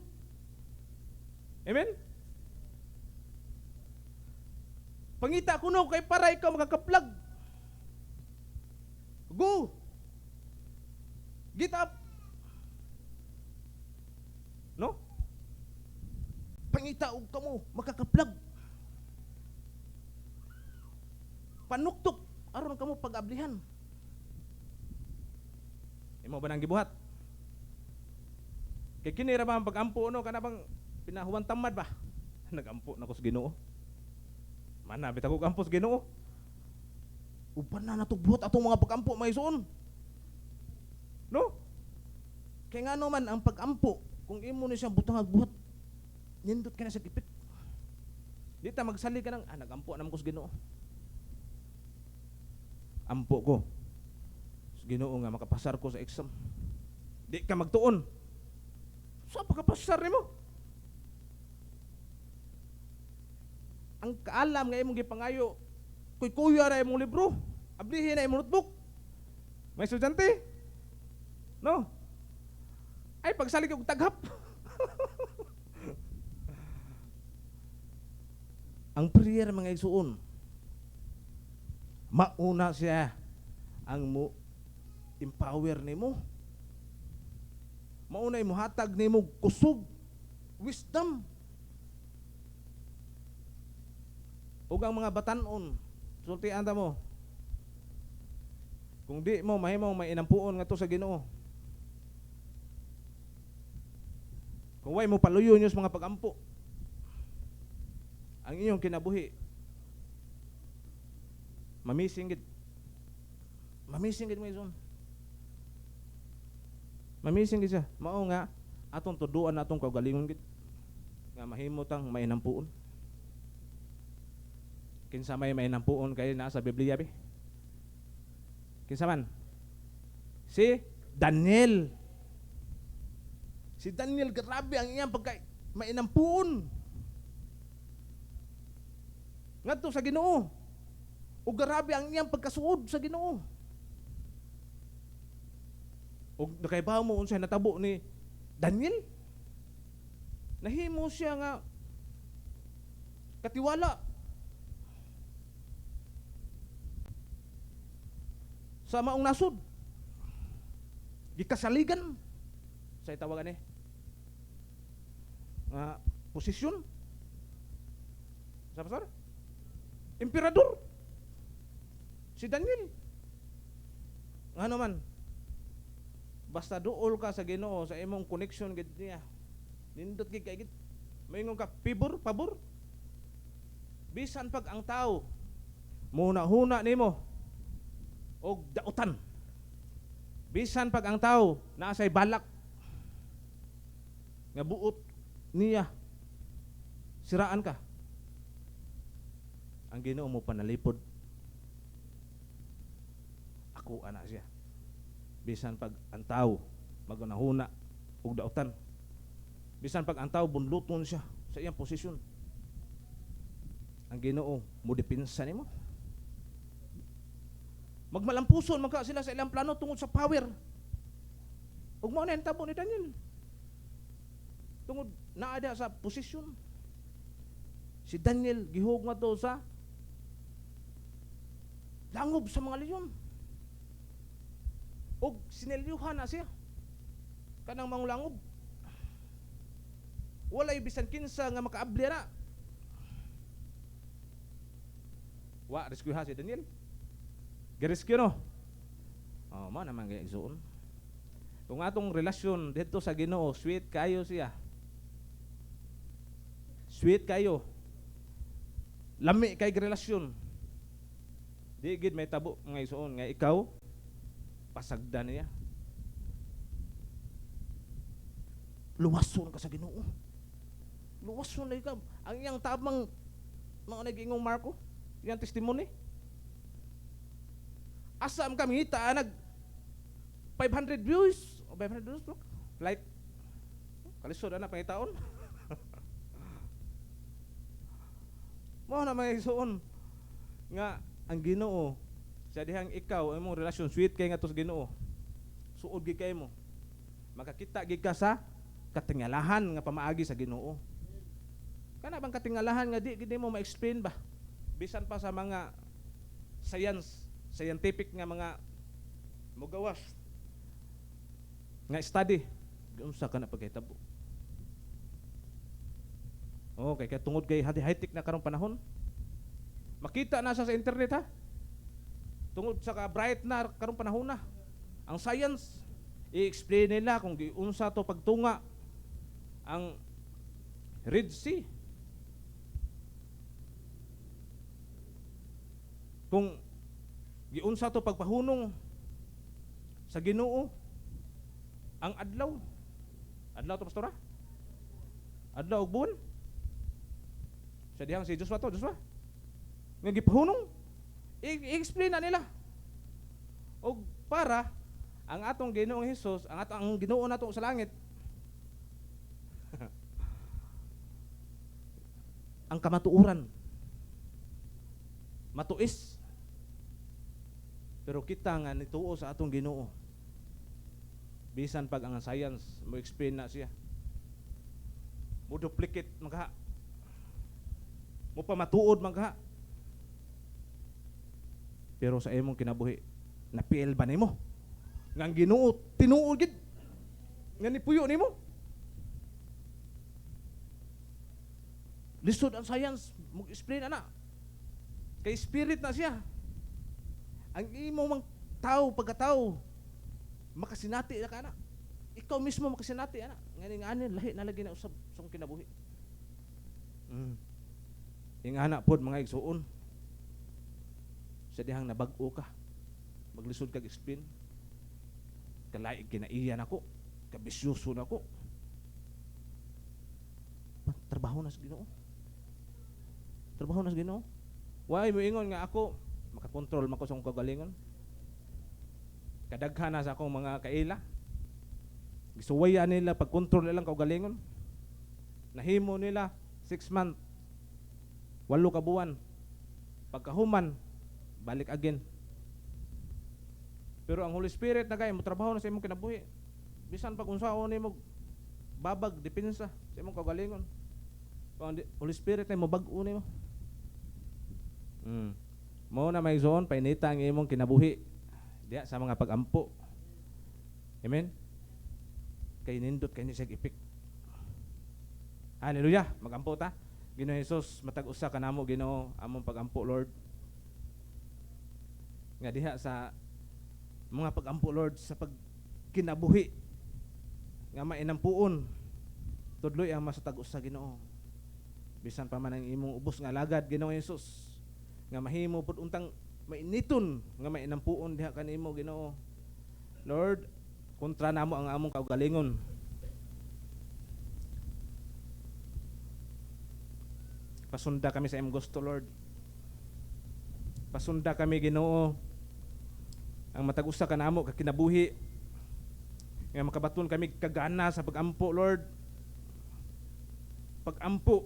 Speaker 6: Amen? Pangita kuno kay para ikaw makakaplag. Go! Get up! No? Pangita og kamo makakaplag. Panuktok aron kamo pag-ablihan. Imo ba nang gibuhat? Kay kini ra ba ang pag-ampo no kana bang pinahuwan tamad ba? Nagampo nako sa Ginoo. Mana bitaw ko ampo sa Ginoo. Uban na natugbuhat atong mga pag-ampo maison. No? Kay ngano man ang pag-ampo kung imo ni siyang butang buhat, nindot ka na sa tipit. Di ta magsali ka ng, nagampo naman ko sa Ginoo. Ampo ko sa Ginoo nga makapasar ko sa exam. Di ka magtuon. Sa pagkapasar mo? Ang kaalam nga imong gipangayo, kuy-kuya ra imong libro, ablihin na imong notebook. May estudyante? No? Ay, pagsalig og taghap. Ang prayer mga igsuon, mauna siya ang mo empower nimo. Mauna imo hatag nimo kusog, wisdom. Ug ang mga batan-on, sultian ta mo. Kung di mo mahimong mainampuon nga to sa Ginoo. Kung way mo paluyo niyo sa mga pag-ampo, ang inyong kinabuhi, mamising gid. Mamising gid mo ison. Mamising gid siya. Mao nga, atong tuduan atong kaugalingon gid nga mahimutang mainampuon. Kinsa may mainampuon kay naa sa Biblia be? Kinsa man? Si Daniel. Si Daniel, grabe ang iyang pagka mainampuon. Ngadto sa Ginoo. O grabe ang iyang pagkasuod sa Ginoo. O nakaibaw mo unsay natabo ni Daniel? Nahimo siya nga katiwala sa maong nasod. Gikasaligan sa tawagan nga posisyon. Sa pastor? Emperador. Si Daniel. Ano man? Basta duol ka sa Ginoo sa imong connection gid niya. Nindot gid kay gid. Maingon ka pabor. Bisan pag ang tao muna-huna nimo og dautan. Bisan pag ang tao naa say balak nga buot niya siraan ka. Ang Ginoo mo panalipod. Ako ana siya. Bisan pag ang tao magunahuna og dautan. Bisan pag ang tao bunluton siya sa iyang posisyon. Ang Ginoo mo dipinsa nimo. Magmalampuson magka sila sa ilang plano tungod sa power. Ug mao na ang tabo ni Daniel. Tungod naa dia sa posisyon. Si Daniel gihug nga to sa langob sa mga leyon. Og sinelyuhan na siya kanang mga langob. Walay bisan kinsa nga makaabli na. Wa reskuha si Daniel. Girescue no. Oh, mo naman kay igsoon. Kung atong relasyon dito sa Ginoo, sweet kayo siya. Sweet kayo. Lami kay relasyon. Di gid may tabo nga igsoon nga ikaw pasagdan niya. Luwason ka sa Ginoo. Luwason na ikaw. Ang iyang tabang mga nagingong Marko, iyang testimony. Asam kami kita nag 500 views o 500 views bro? Like kalisod na pangitaon. Mo na may suon nga ang Ginoo sa dihang ikaw imong relasyon sweet kay nga to sa Ginoo. Suod gid kay mo. Makakita gid ka sa katingalahan nga pamaagi sa Ginoo. Kana bang katingalahan nga di gid mo ma-explain ba? Bisan pa sa mga scientific nga mga mugawas nga study unsa ka na pagkahitabo. Okay, kaya tungod kay high-tech na karong panahon, makita na sa internet ha. Tungod sa ka-bright na karong panahon na. Ang science i-explain nila kung giunsa to pagtunga ang Red Sea. Kung giunsa to pagpahunong sa Ginoo ang adlaw to pastora, adlaw ug buwan sa dihang si Joshua nga gipahunong i-explain na nila og para ang atong Ginoong Hesus ang Ginoo nato sa langit ang kamatuoran matuis. Pero kita nga nituo sa atong Ginoo. Bisan pag ang science mo explain na siya. Mo duplicate magha. Mo pamatuod magha. Pero sa imong kinabuhi, napiel ba nimo? Nga ang Ginoo tinuod gid. Nga nipuyo nimo. Lisod ang science mo explain ana. Kay spirit na siya. Ang imo mang tao pagkatao makasinati na kana. Ikaw mismo makasinati ana. Ngani nga anin lahi na lagi na usab sa kinabuhi. Ingana pod mga igsuon. Sa dihang nabag-o ka. Maglisod kag explain. Kalaig kinaiyan ako. Kabisyoso nako. trabaho na sa Ginoo. Trabaho na sa Ginoo. Why mo ingon nga ako makakontrol man ko sa akong kagalingon. Kadaghan na sa akong mga kaila. Gisuwayan nila pag-control nilang kaugalingon. Nahimo nila 6 months, 8 ka buwan. Pagkahuman, balik again. Pero ang Holy Spirit na kay mo trabaho na sa imong kinabuhi. Bisan pag unsaon nimo babag depensa sa imong kaugalingon. Ang Holy Spirit na mo bag-o nimo. Mo na may zone painita ang imong kinabuhi diya sa mga pag-ampo. Amen. Kay nindot kay ni siya ipik. Hallelujah, magampo ta. Ginoo Hesus, matag usa kanamo Ginoo among pagampo Lord. Nga diha sa mga pagampo Lord sa pagkinabuhi nga mainampuon tudloy ang masatag usa Ginoo. Bisan pa man ang imong ubos nga lagad Ginoo Hesus nga mahimo pud untang mainiton nga mainampuon diha kanimo Ginoo. Lord, kontra namo ang among kaugalingon. Pasunda kami sa imong gusto, Lord. Pasunda kami Ginoo ang matag usa kanamo ka kinabuhi nga makabaton kami kagana sa pagampo, Lord. Pagampo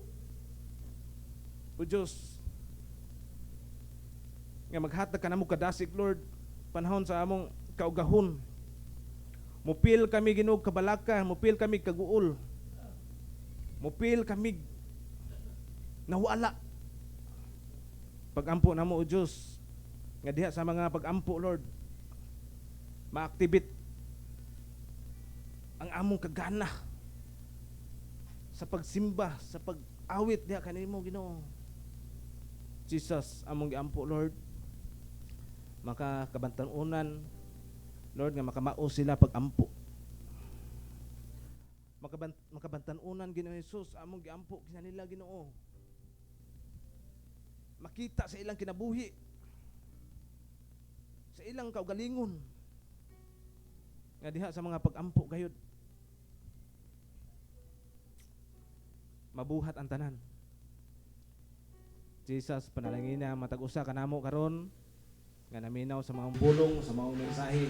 Speaker 6: o Diyos nga maghatag kanamo kadasig, Lord, panahon sa among kaugahon. Mupil kami Ginoo kabalaka, mupil kami kaguol. Mupil kami nawala. Pagampo namo o Diyos nga diha sa mga pagampo, Lord, ma-activate ang among kagana sa pagsimba, sa pag-awit diha kanimo Ginoo. Jesus, among giampo, Lord, makakabantanunan Lord nga makamao sila pag-ampo. Makabantanunan Ginoo Hesus among giampo kinanila Ginoo. Makita sa ilang kinabuhi, sa ilang kaugalingon nga diha sa mga pag-ampo gayud. Mabuhat ang tanan. Jesus, panalangina matag usa kanamo karon nga naminaw sa mga bulong, sa mga mensahe.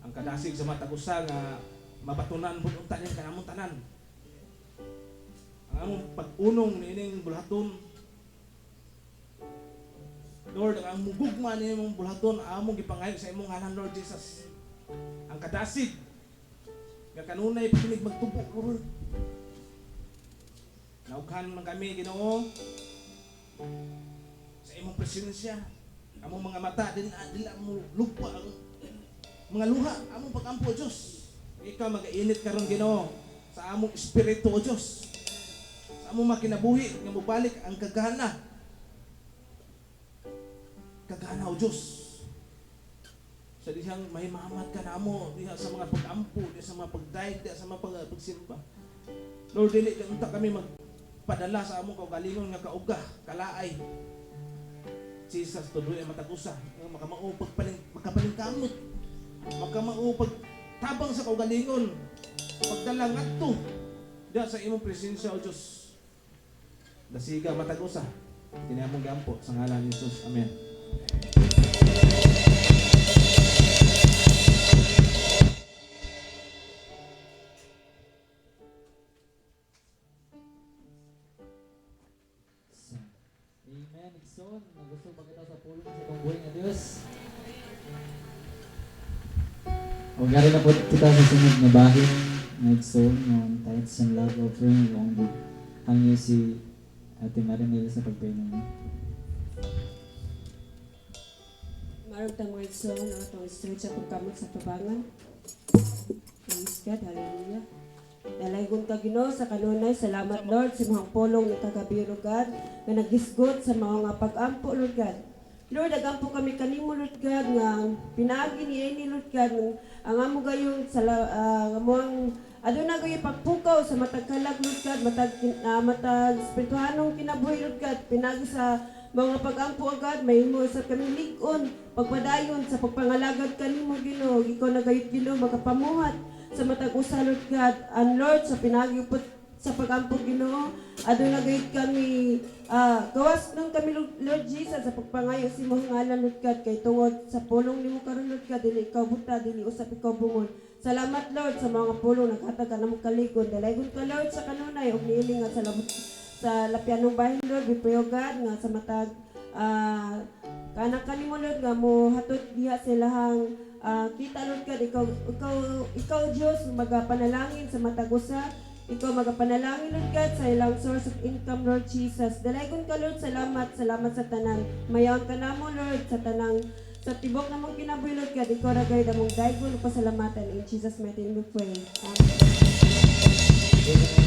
Speaker 6: Ang kadasig sa matag usa nga mabatunan pud unta ning kanamong tanan. Ang among pag-unong niining bulaton, Lord, ang among gugma nimong bulaton among gipangayo sa imong ngalan, Lord Jesus. Ang kadasig nga kanunay pakinig magtubo, Lord. Naughan man kami Ginoo sa imong presensya. Among mga mata dila mo lupa ang mga luha among pagampo, Diyos. Ikaw mag-init karon Ginoo sa among espiritu, o Diyos. Sa among makinabuhi nga mobalik ang kagana. Kagana, o Diyos. Sa dihang mahimamat ka namo diha sa mga pagampo, diha sa mga pagdaig, diha sa mga pagsimba. Lord, dili unta kami magpadala sa among kaugalingon nga kauga, kalaay. Jesus, tuloy ang matag-usa nga makamao magkapalingkamot, makamao pagtabang sa kaugalingon, pagdala ngadto diha sa imong presensya, o Diyos. Dasiga matag-usa kini among giampo sa ngalan ni Jesus. Amen.
Speaker 3: Amen. Igsoon, na gusto magkita sa pulong sa itong buhay nga Diyos. O gari na po kita sa sunod na bahin na igsoon ng tithes and love offering yung hangyo si Ate Marinel sa pagpahinga niya.
Speaker 7: Marag tang mga igsoon ang atong straight sa pagkamot sa tubangan. Praise God, hallelujah. Dalaygon ka Ginoo sa kanunay, salamat Lord sa mga pulong ni kagabi, Lord God, nga naghisgot sa mga pag-ampo, Lord God. Lord, nagampo kami kanimo, Lord God, nga pinaagi ni Lord God, ang amo gayon sa amuang aduna gayon pagpukaw sa matagkalag, Lord God, matag spirituhanong kinabuhi, Lord God, pinagi sa mga pag-ampo agad, may mo sa kaming ligon, pagpadayon sa pagpangalagad kanimo Ginoo, ikaw na gayud Ginoo magapamuhat sa matag usa Lord God, and Lord sa pinagipot sa pag-ampog Ginoo, aduna gayud kami gawas nang kami Lord Jesus sa pagpangayo sa imong ngalan Lord God, kay tungod sa pulong nimo karon Lord God, dili ikaw buta, dili usab ikaw bungon. Salamat Lord sa mga pulong naghatag ka namong kaligod. Dalaygon ka Lord sa kanunay ug niini nga sa lapyanong bahin Lord, we pray O God nga sa matag kanang kanimo Lord nga mo hatod diha silahang kita Lord God, ikaw Dios magapanalangin sa matag usa. Ikaw magapanalangin Lord God sa ilang source of income Lord Jesus. Dalaygon ka Lord, salamat sa tanan. Mayaon ka namo Lord sa tanang sa tibok namong kinabuhi Lord God. Ikaw ra gayud among daygon ug pasalamatan in Jesus mighty name we pray. Amen.